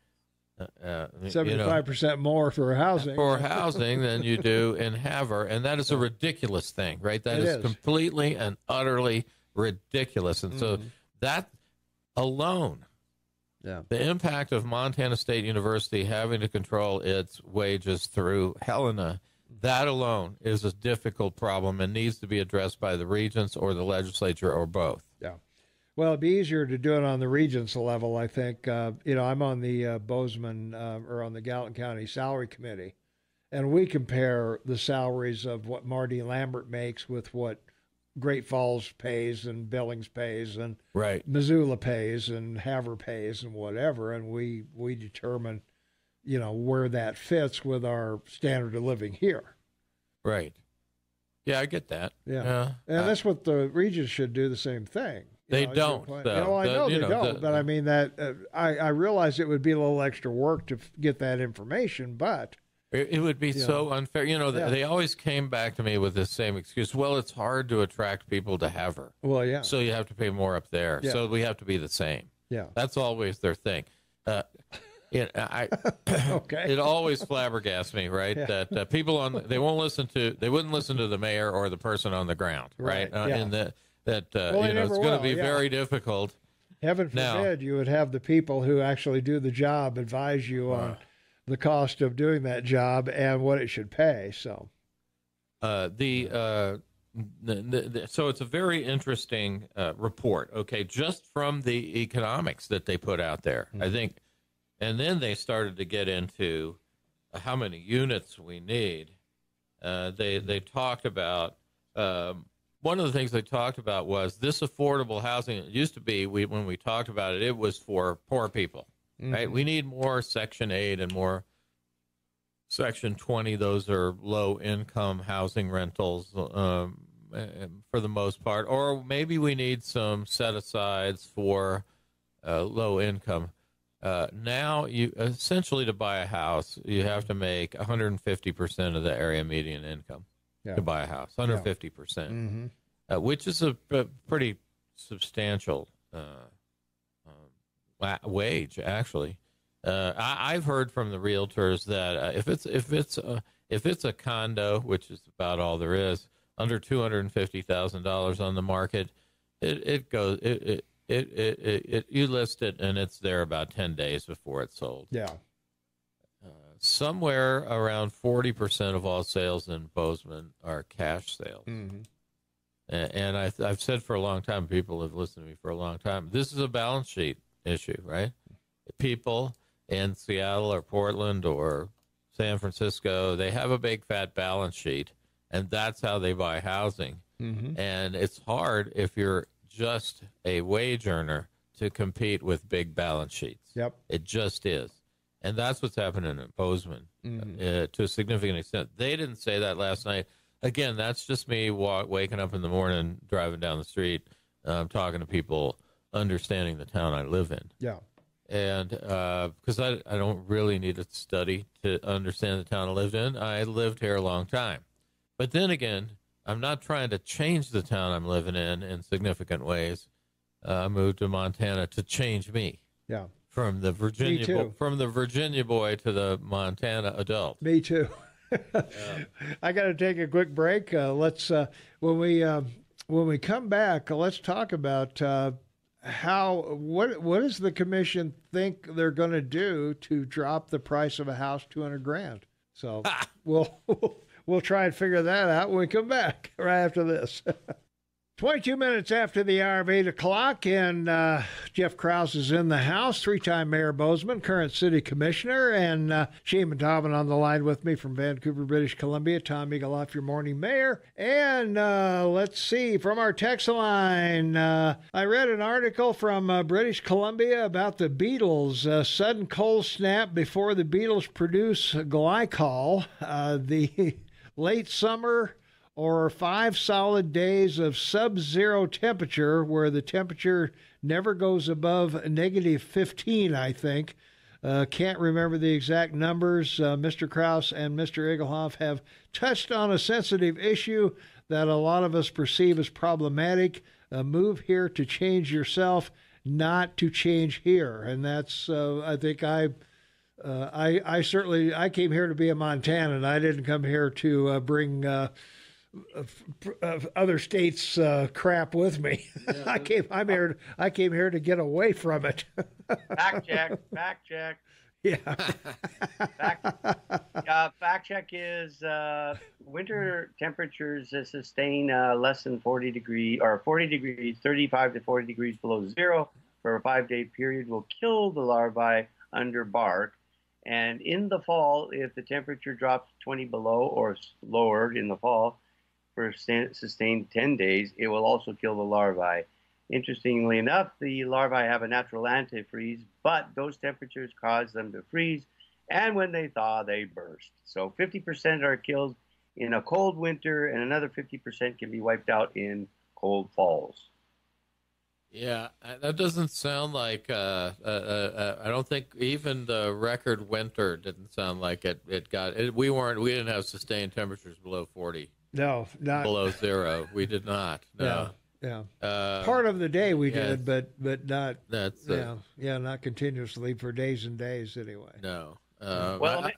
75% more for housing than you do in Havre, and that is a ridiculous thing, right? That is completely and utterly ridiculous. And so that alone, the impact of Montana State University having to control its wages through Helena, that alone is a difficult problem and needs to be addressed by the regents or the legislature or both. Yeah. Well, it'd be easier to do it on the regents level, I think. I'm on the Bozeman or on the Gallatin County Salary Committee, and we compare the salaries of what Marty Lambert makes with what Great Falls pays and Billings pays and Missoula pays and Havre pays and whatever, and we determine, where that fits with our standard of living here. Right. Yeah, I get that. Yeah. And that's what the regents should do, the same thing. They don't. I know they don't, but I mean that I realize it would be a little extra work to get that information, but it would be so unfair. They always came back to me with the same excuse. Well, it's hard to attract people to Havre. Well, yeah. So you have to pay more up there. Yeah. So we have to be the same. Yeah. That's always their thing. Okay. It always flabbergasts me, right? Yeah. That people they wouldn't listen to the mayor or the person on the ground, right? And it's going to be very difficult. Heaven forbid you would have the people who actually do the job advise you on the cost of doing that job and what it should pay. So, so it's a very interesting report. Okay, just from the economics that they put out there, I think, and then they started to get into how many units we need. They talked about. One of the things they talked about was this affordable housing. It used to be, when we talked about it, it was for poor people, right? We need more Section 8 and more Section 20. Those are low-income housing rentals for the most part. Or maybe we need some set-asides for low-income. Now, you essentially, to buy a house, you have to make 150% of the area median income. To buy a house, 150%, which is a pretty substantial wage, actually. I've heard from the realtors that if it's a condo, which is about all there is, under $250,000 on the market, you list it and it's there about 10 days before it's sold. Yeah. Somewhere around 40% of all sales in Bozeman are cash sales. And I've said for a long time, people have listened to me for a long time, this is a balance sheet issue, right? People in Seattle or Portland or San Francisco, they have a big fat balance sheet, and that's how they buy housing. And it's hard if you're just a wage earner to compete with big balance sheets. Yep. It just is. And that's what's happening in Bozeman to a significant extent. They didn't say that last night. Again, that's just me waking up in the morning, driving down the street, talking to people, understanding the town I live in. Yeah. And because I don't really need to study to understand the town I lived in. I lived here a long time. But then again, I'm not trying to change the town I'm living in significant ways. I moved to Montana to change me. Yeah. From the Virginia boy to the Montana adult. Me too. I got to take a quick break. Let's when we come back, let's talk about what does the commission think they're going to do to drop the price of a house $200,000. So we'll try and figure that out when we come back right after this. 22 minutes after the hour of 8 o'clock, and Jeff Krauss is in the house, three-time Mayor of Bozeman, current city commissioner, and Shane Montalban on the line with me from Vancouver, British Columbia. Tom Eagleoff, your morning mayor. And let's see, from our text line, I read an article from British Columbia about the beetles. Sudden cold snap before the beetles produce glycol. The late summer or 5 solid days of sub-zero temperature where the temperature never goes above negative 15, I think. Can't remember the exact numbers. Mr. Krauss and Mr. Eaglehoff have touched on a sensitive issue that a lot of us perceive as problematic. Move here to change yourself, not to change here. And that's, I think I came here to be a Montanan. I didn't come here to bring other states' crap with me. Yeah. I came here to get away from it. Fact check. Yeah. Fact check is winter temperatures sustain less than 40 degrees, 35 to 40 degrees below zero for a 5-day period will kill the larvae under bark. And in the fall, if the temperature drops 20 below or lower in the fall, for sustained 10 days, it will also kill the larvae. Interestingly enough, the larvae have a natural antifreeze, but those temperatures cause them to freeze, and when they thaw, they burst. So 50% are killed in a cold winter, and another 50% can be wiped out in cold falls. Yeah, that doesn't sound like, I don't think even the record winter didn't sound like it got, we didn't have sustained temperatures below 40. No, not below zero. We did not. No. Yeah. Part of the day we did, but not. That's not continuously for days and days anyway. No.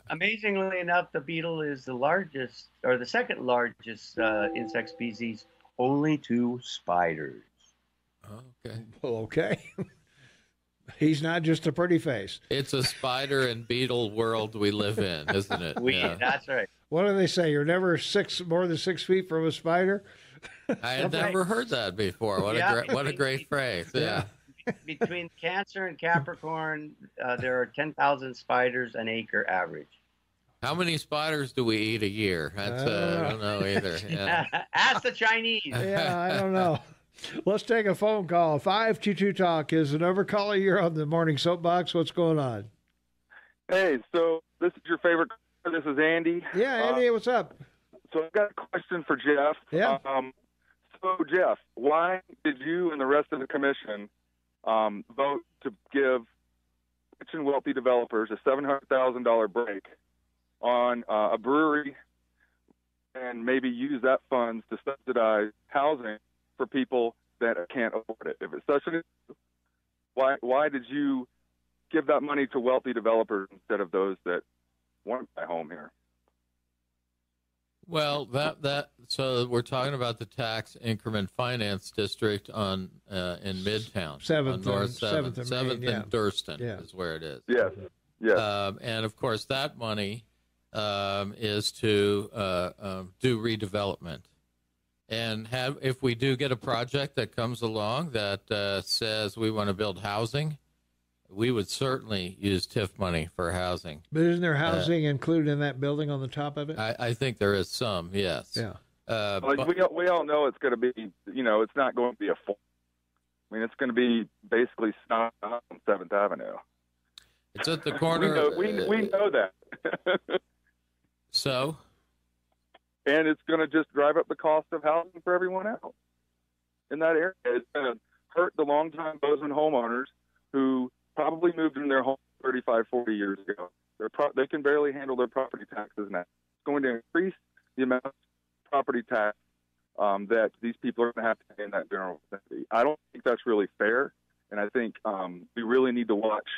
Amazingly enough, the beetle is the largest or the second largest insect species, only to spiders. Okay. Well, okay. He's not just a pretty face. It's a spider and beetle world we live in, isn't it? That's right. What do they say? You're never more than 6 feet from a spider? I had never heard that before. What a great phrase. Yeah. Between Cancer and Capricorn, there are 10,000 spiders an acre average. How many spiders do we eat a year? I don't know either. Yeah. Ask the Chinese. Yeah, I don't know. Let's take a phone call. 522 Talk is the number. Caller, you're on the morning soapbox. What's going on? Hey, so this is your favorite. This is Andy. Yeah, Andy, what's up? So I've got a question for Jeff. Yeah. So Jeff, why did you and the rest of the commission vote to give rich and wealthy developers a $700,000 break on a brewery and maybe use that funds to subsidize housing for people that can't afford it? If it's such an issue, why did you give that money to wealthy developers instead of those that want to buy a home here? Well, so we're talking about the tax increment finance district in Midtown, 7th and Durston is where it is. Yes. And of course, that money is to do redevelopment. And if we do get a project that comes along that says we want to build housing, we would certainly use TIF money for housing. But isn't there housing included in that building on the top of it? I think there is some, yes. Yeah. We all know it's going to be, it's not going to be a full. I mean, it's going to be basically snot on 7th Avenue. It's at the corner. we know that. So? And it's going to just drive up the cost of housing for everyone else in that area. It's going to hurt the longtime Bozeman homeowners who probably moved in their home 35, 40 years ago. They can barely handle their property taxes now. It's going to increase the amount of property tax that these people are going to have to pay in that general vicinity. I don't think that's really fair, and I think we really need to watch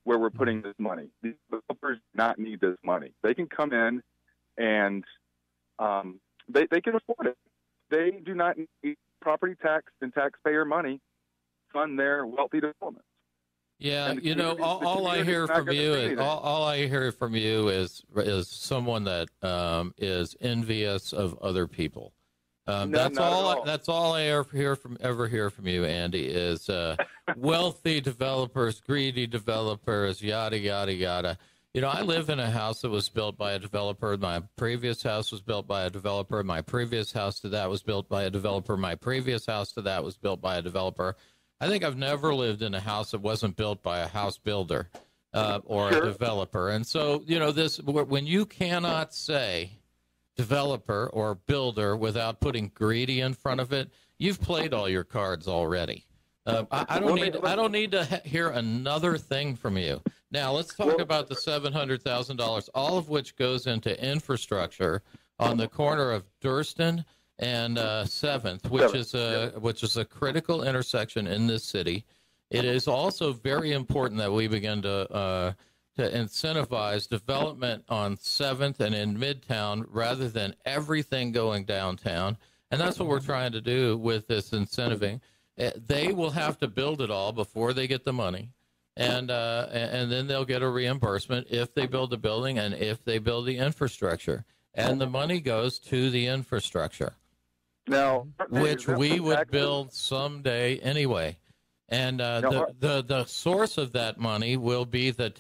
where we're putting this money. These developers do not need this money. They can come in and they can afford it. They do not need property tax and taxpayer money to fund their wealthy developments. Yeah, all I hear from you is someone that is envious of other people. That's all I ever hear from you, Andy, is wealthy developers, greedy developers, yada yada yada. I live in a house that was built by a developer. My previous house was built by a developer. My previous house to that was built by a developer. My previous house to that was built by a developer. I think I've never lived in a house that wasn't built by a house builder or a developer. And so, when you cannot say developer or builder without putting greedy in front of it, you've played all your cards already. I don't need to hear another thing from you. Now, let's talk about the $700,000, all of which goes into infrastructure on the corner of Durston and 7th, which is a critical intersection in this city. It is also very important that we begin to incentivize development on 7th and in Midtown rather than everything going downtown. And that's what we're trying to do with this incentiving. They will have to build it all before they get the money. And then they'll get a reimbursement if they build the building and if they build the infrastructure. And the money goes to the infrastructure. Now, which we would build someday anyway. And the source of that money will be the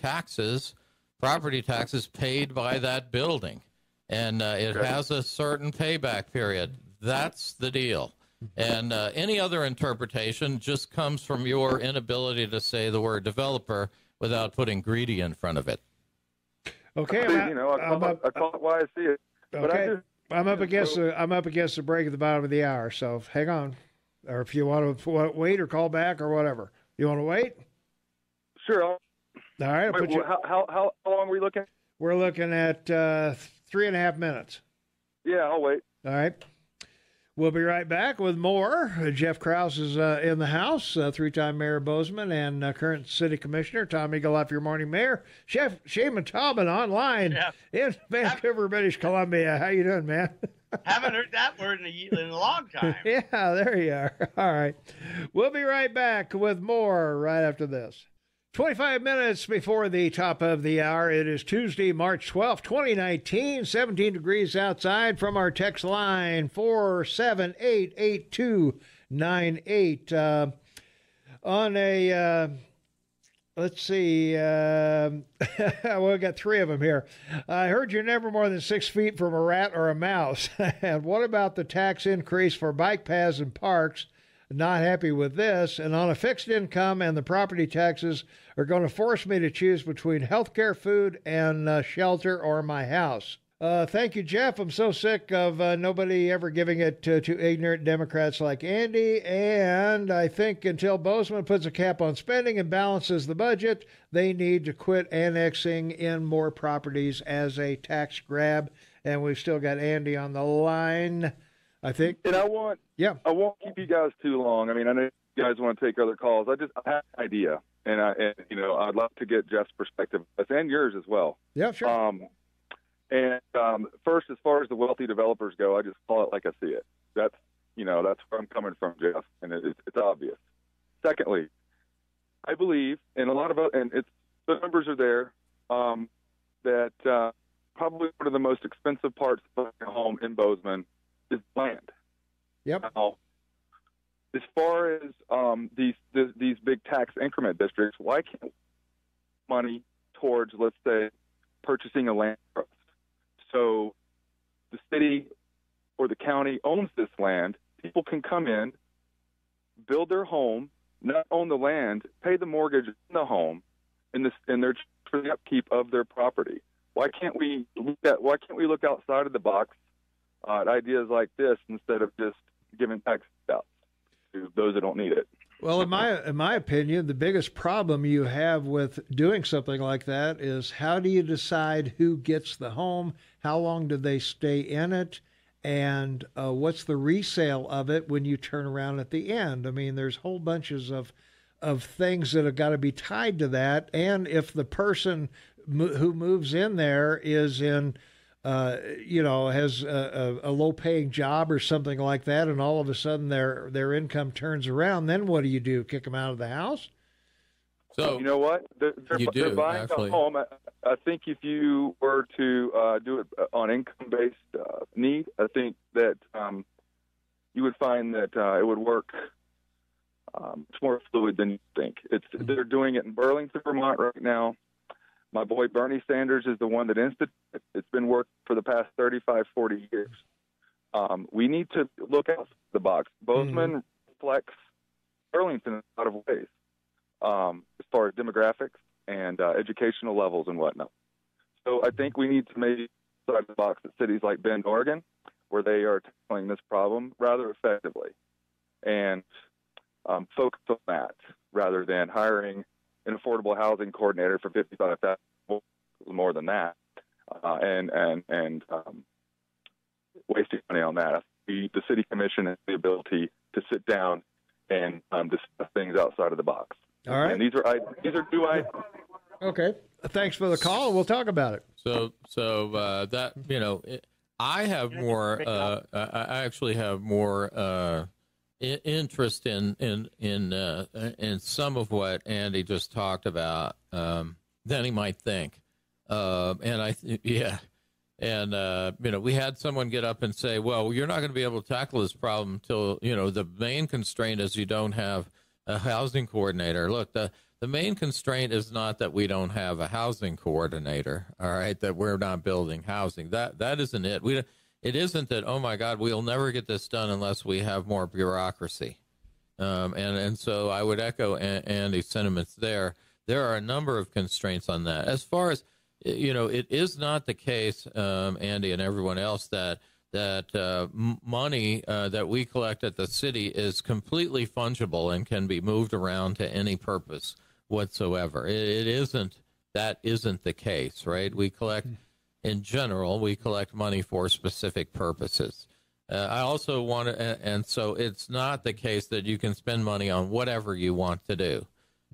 property taxes paid by that building. And it has a certain payback period. That's the deal. And any other interpretation just comes from your inability to say the word developer without putting greedy in front of it. Okay. I call it why I see it. Okay. I'm up against the break at the bottom of the hour, so hang on. Or if you want to wait or call back or whatever. You want to wait? Sure. All right. How long are we looking? We're looking at 3.5 minutes. Yeah, I'll wait. All right. We'll be right back with more. Jeff Krauss is in the house, three-time Mayor of Bozeman and current City Commissioner. Tom Eagleoff, your morning mayor. Chef Shaman Tobin online in Vancouver, British Columbia. How you doing, man? Haven't heard that word in a long time. Yeah, there you are. All right. We'll be right back with more right after this. 25 minutes before the top of the hour. It is Tuesday, March 12th, 2019, 17 degrees outside. From our text line, 478-8298. On a, let's see, well, we got three of them here. I heard you're never more than 6 feet from a rat or a mouse. And what about the tax increase for bike paths and parks? Not happy with this, and on a fixed income and the property taxes are going to force me to choose between health care, food, and shelter or my house. Thank you, Jeff. I'm so sick of nobody ever giving it to ignorant Democrats like Andy, and I think until Bozeman puts a cap on spending and balances the budget, they need to quit annexing in more properties as a tax grab. And we've still got Andy on the line, I think. And I won't keep you guys too long. I mean, I know you guys want to take other calls. I have an idea, and I'd love to get Jeff's perspective and yours as well. Yeah, sure. First, as far as the wealthy developers go, I just call it like I see it. That's where I'm coming from, Jeff, and it's obvious. Secondly, I believe, and the numbers are there, that probably one of the most expensive parts of a home in Bozeman is land. Yep. Now, as far as these big tax increment districts, why can't money towards, let's say, purchasing a land trust? So the city or the county owns this land. People can come in, build their home, not own the land, pay the mortgage in the home, and they're for the upkeep of their property. Why can't we look outside of the box at ideas like this instead of just giving tax out to those that don't need it? Well, in my opinion, the biggest problem you have with doing something like that is how do you decide who gets the home? How long do they stay in it? And what's the resale of it when you turn around at the end? I mean, there's whole bunches of things that have got to be tied to that. And if the person who moves in there is in has a low-paying job or something like that, and all of a sudden their income turns around, then what do? Kick them out of the house? So you know what? They're buying a home. I think if you were to do it on income-based need, I think that you would find that it would work much more fluid than you think. They're doing it in Burlington, Vermont right now. My boy Bernie Sanders is the one that instituted it. It's been working for the past 35, 40 years. We need to look outside the box. Bozeman reflects Burlington in a lot of ways, as far as demographics and educational levels and whatnot. So I think we need to maybe outside the box at cities like Bend, Oregon, where they are tackling this problem rather effectively, and focus on that rather than hiring an affordable housing coordinator for $55,000, more than that, and wasting money on that. The city commission has the ability to sit down and discuss things outside of the box. All right. And these are new items. Okay. Thanks for the call. We'll talk about it. So that I have more. I actually have more interest in some of what Andy just talked about than he might think, we had someone get up and say, well, you're not going to be able to tackle this problem until the main constraint is you don't have a housing coordinator. Look, the main constraint is not that we don't have a housing coordinator, all right, that we're not building housing. That isn't it. It isn't that, oh, my God, we'll never get this done unless we have more bureaucracy. And so I would echo Andy's sentiments there. There are a number of constraints on that. As far as, it is not the case, Andy and everyone else, that money that we collect at the city is completely fungible and can be moved around to any purpose whatsoever. That isn't the case, right? We collect... In general, we collect money for specific purposes. I also want to, and so it's not the case that you can spend money on whatever you want to do.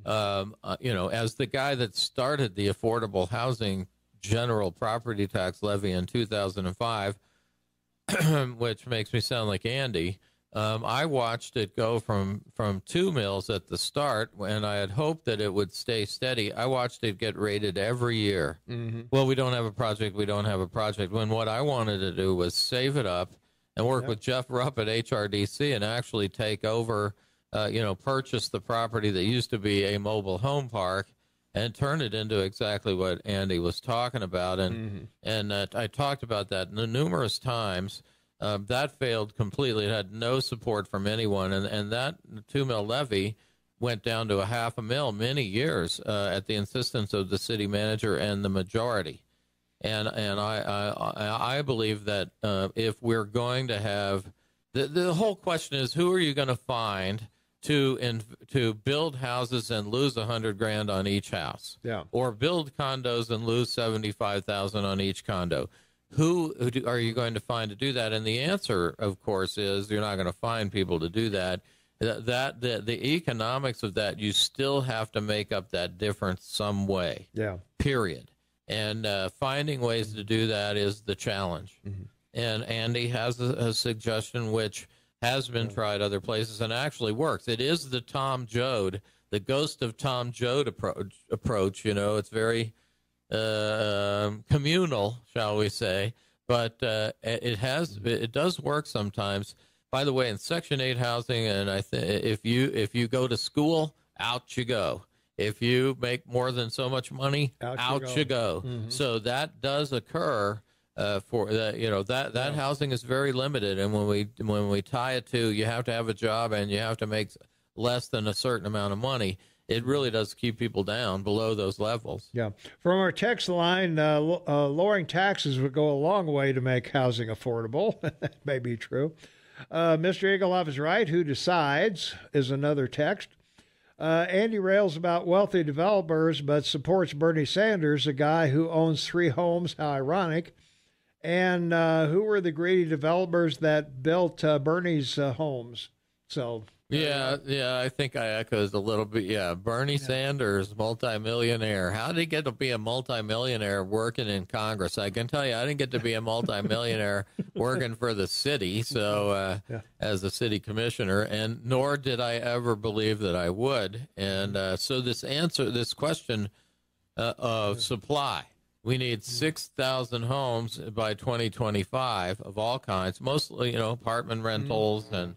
As the guy that started the affordable housing general property tax levy in 2005, which makes me sound like Andy, I watched it go from 2 mills at the start, and I had hoped that it would stay steady. I watched it get rated every year. Mm-hmm. Well, we don't have a project. We don't have a project. When what I wanted to do was save it up and work with Jeff Rupp at HRDC and actually take over, purchase the property that used to be a mobile home park and turn it into exactly what Andy was talking about. And I talked about that numerous times. That failed completely. It had no support from anyone. And that 2 mil levy went down to $500,000 many years at the insistence of the city manager and the majority. And I believe that if we're going to have the whole question is, who are you going to find to build houses and lose $100,000 on each house, or build condos and lose $75,000 on each condo? Who are you going to find to do that? And the answer, of course, is you're not going to find people to do that. The economics of that, you still have to make up that difference some way. Yeah. Period. And finding ways to do that is the challenge. Mm-hmm. And Andy has a suggestion which has been tried other places and actually works. It is the Tom Joad, the ghost of Tom Joad approach. It's very communal, shall we say, but it does work sometimes. By the way, in Section 8 housing, and if you go to school, out you go. If you make more than so much money, out you go. Mm-hmm. So that does occur for that. That housing is very limited, and when we tie it to you have to have a job and you have to make less than a certain amount of money, it really does keep people down below those levels. Yeah. From our text line, lowering taxes would go a long way to make housing affordable. That may be true. Mr. Eaglehoff is right. Who decides is another text. Andy rails about wealthy developers, but supports Bernie Sanders, a guy who owns 3 homes. How ironic. And who were the greedy developers that built Bernie's homes? So... Yeah, I think I echoed a little bit. Yeah, Bernie Sanders, multimillionaire. How did he get to be a multimillionaire working in Congress? I can tell you, I didn't get to be a multimillionaire working for the city, as a city commissioner, and nor did I ever believe that I would. And so this question of supply. We need 6,000 homes by 2025 of all kinds, mostly, apartment rentals and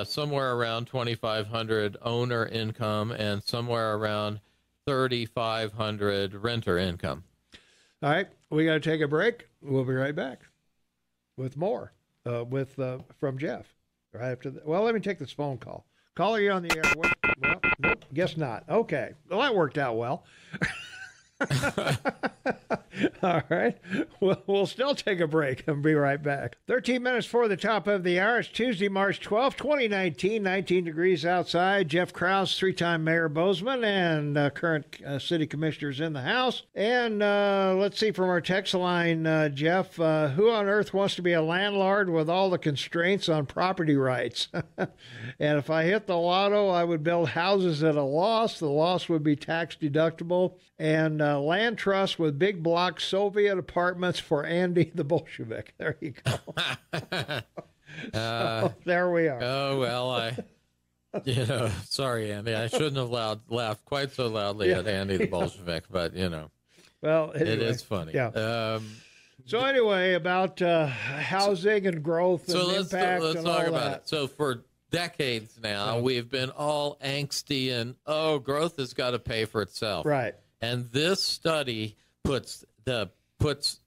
somewhere around 2,500 owner income and somewhere around 3,500 renter income. All right, we got to take a break. We'll be right back with more from Jeff right after that. Well, let me take this phone call. Caller, you on the air? Well, nope, guess not. Okay, well, that worked out well. All right. We'll still take a break and be right back. 13 minutes before the top of the hour. It's Tuesday, March 12th, 2019. 19 degrees outside. Jeff Krauss, 3-time Mayor Bozeman, and current city commissioners in the house. And let's see from our text line, Jeff, who on earth wants to be a landlord with all the constraints on property rights? And if I hit the lotto, I would build houses at a loss. The loss would be tax deductible. And land trust with big block Soviet apartments for Andy the Bolshevik. There you go. So, there we are. Oh, well, sorry, Andy. I shouldn't have laughed quite so loudly at Andy the Bolshevik, but, Well, anyway, it is funny. Yeah. So anyway, about housing and growth and impact let's and talk all about that. it. So for decades now, we've been all angsty and, growth has got to pay for itself. Right. And this study puts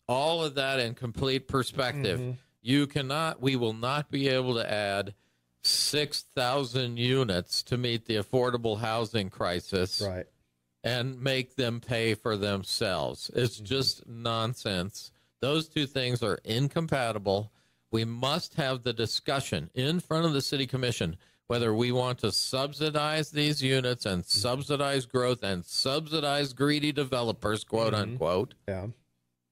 all of that in complete perspective. Mm-hmm. We will not be able to add 6,000 units to meet the affordable housing crisis, right, and make them pay for themselves. It's just nonsense. Those two things are incompatible. We must have the discussion in front of the city commission whether we want to subsidize these units and subsidize growth and subsidize greedy developers, quote unquote. Yeah.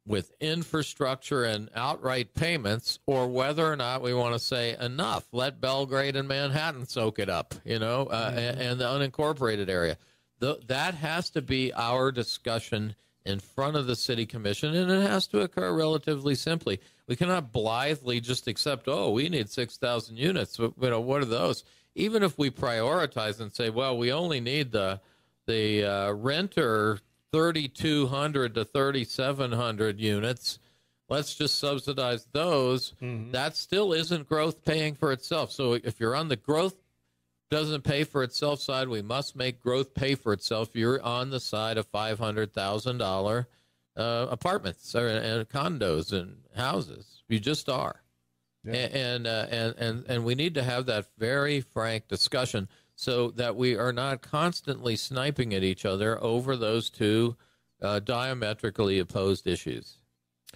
with infrastructure and outright payments, or whether or not we want to say enough, let Belgrade and Manhattan soak it up, and the unincorporated area. That has to be our discussion in front of the city commission, and it has to occur relatively simply. We cannot blithely just accept, we need 6,000 units. What are those? Even if we prioritize and say, well, we only need the renter 3,200 to 3,700 units, let's just subsidize those. That still isn't growth paying for itself. So if you're on the growth doesn't pay for itself side, we must make growth pay for itself. You're on the side of $500,000 apartments and condos and houses. You just are. Yeah. And we need to have that very frank discussion so that we are not constantly sniping at each other over those two diametrically opposed issues.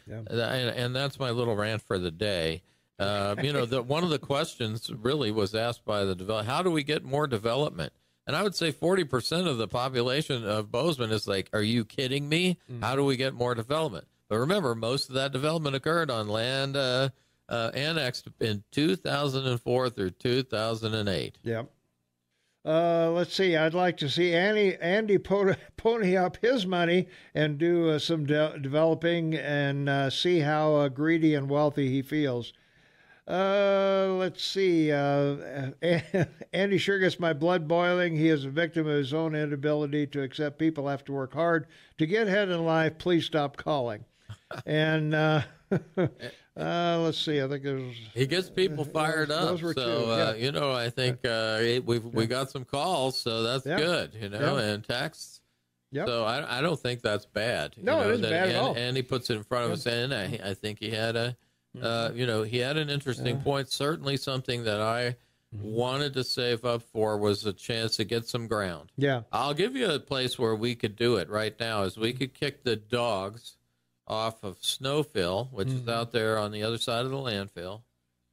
Yeah. And that's my little rant for the day. One of the questions really was asked by the developer, how do we get more development? And I would say 40% of the population of Bozeman is like, are you kidding me? How do we get more development? But remember, most of that development occurred on land annexed in 2004 through 2008. Yep. Let's see. I'd like to see Andy pony up his money and do some developing and see how greedy and wealthy he feels. Let's see. Andy sure gets my blood boiling. He is a victim of his own inability to accept people have to work hard to get ahead in life. Please stop calling. And let's see. I think he gets people fired up. Those were so two. Yeah. I think we got some calls, so that's good. And texts. Yep. So I don't think that's bad. No, it isn't bad at all. And he puts it in front of us, and I think he had he had an interesting point. Certainly something that I wanted to save up for was a chance to get some ground. Yeah. I'll give you a place where we could do it right now is we could kick the dogs off of Snowfill, which is out there on the other side of the landfill.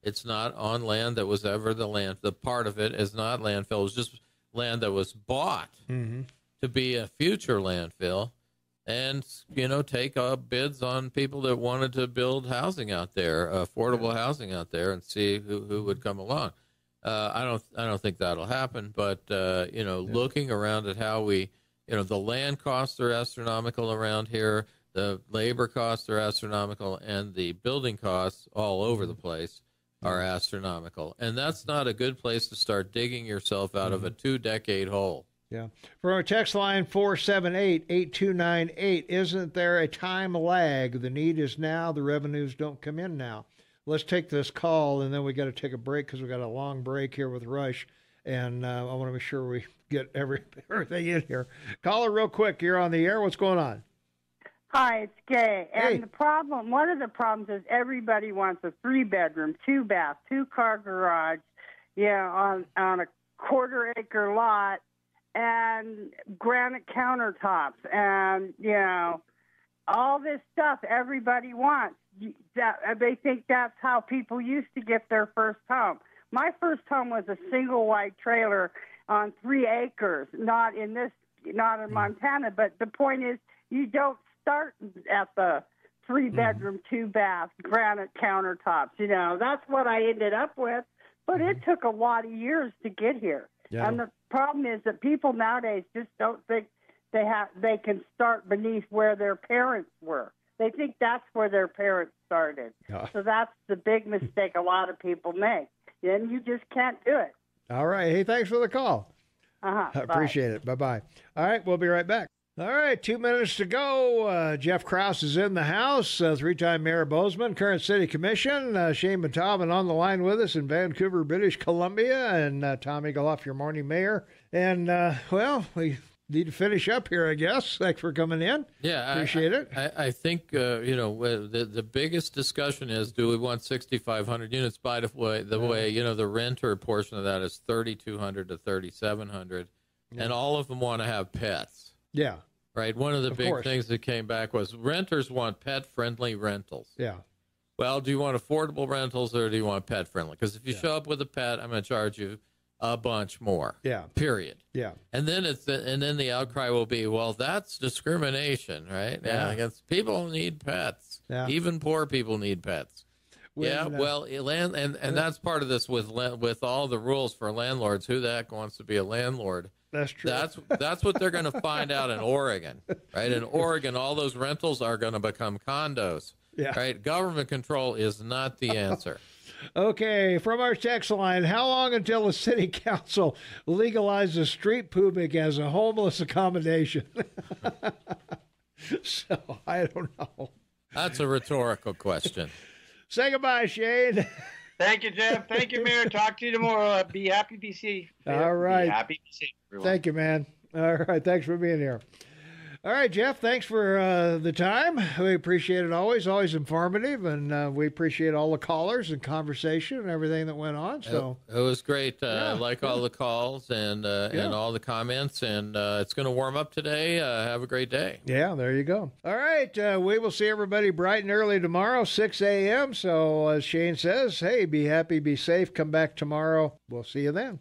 It's not on land that was ever the land. The part of it is not landfill. It was just land that was bought to be a future landfill. And, take bids on people that wanted to build housing out there, affordable housing out there, and see who would come along. I don't think that'll happen, but, looking around at how we, the land costs are astronomical around here, the labor costs are astronomical, and the building costs all over the place are astronomical. And that's not a good place to start digging yourself out of a 2-decade hole. Yeah. From our text line 478-8298, isn't there a time lag? The need is now. The revenues don't come in now. Let's take this call, and then we got to take a break because we got a long break here with Rush, and I want to make sure we get everything in here. Caller, real quick. You're on the air. What's going on? Hi, it's Gay. And hey. One of the problems is everybody wants a 3-bedroom, 2-bath, 2-car garage, on a quarter-acre lot, and granite countertops, and all this stuff everybody wants. They think that's how people used to get their first home. My first home was a single wide trailer on 3 acres, not in Montana. But the point is, you don't start at the 3-bedroom, 2-bath, granite countertops. That's what I ended up with. But it took a lot of years to get here. Yeah. And the problem is that people nowadays just don't think they can start beneath where their parents were. They think that's where their parents started. So that's the big mistake a lot of people make. And you just can't do it. All right. Hey, thanks for the call. I appreciate it. Bye-bye. All right, we'll be right back. All right, 2 minutes to go. Jeff Krauss is in the house, 3-time Mayor of Bozeman, current city commission. Shane Matavin on the line with us in Vancouver, British Columbia, and Tom Eagleoff, your morning mayor. And, we need to finish up here, I guess. Thanks for coming in. Yeah, appreciate it. I think, the biggest discussion is, do we want 6,500 units? By the way, the renter portion of that is 3,200 to 3,700, and all of them want to have pets. Yeah. Right. One of the big things that came back was renters want pet-friendly rentals. Yeah. Well, do you want affordable rentals or do you want pet-friendly? Because if you show up with a pet, I'm going to charge you a bunch more. Yeah. Period. Yeah. And then the outcry will be, well, that's discrimination, right? Yeah. Against people need pets. Yeah. Even poor people need pets. Well, and that's part of this with all the rules for landlords. Who the heck wants to be a landlord? That's true. That's what they're going to find out in Oregon, right? In Oregon, all those rentals are going to become condos. Yeah. Right. Government control is not the answer. Okay, from our text line, how long until the city council legalizes street pooping as a homeless accommodation? So, I don't know. That's a rhetorical question. Say goodbye, Shane. Thank you, Jeff. Thank you, Mayor. Talk to you tomorrow. Be happy, be safe. All right. Be happy, be safe, everyone. Thank you, man. All right, thanks for being here. All right, Jeff, thanks for the time. We appreciate it always informative, and we appreciate all the callers and conversation and everything that went on. So it was great. I like all the calls and all the comments, and it's going to warm up today. Have a great day. Yeah, there you go. All right, we will see everybody bright and early tomorrow, 6 a.m. So as Shane says, hey, be happy, be safe. Come back tomorrow. We'll see you then.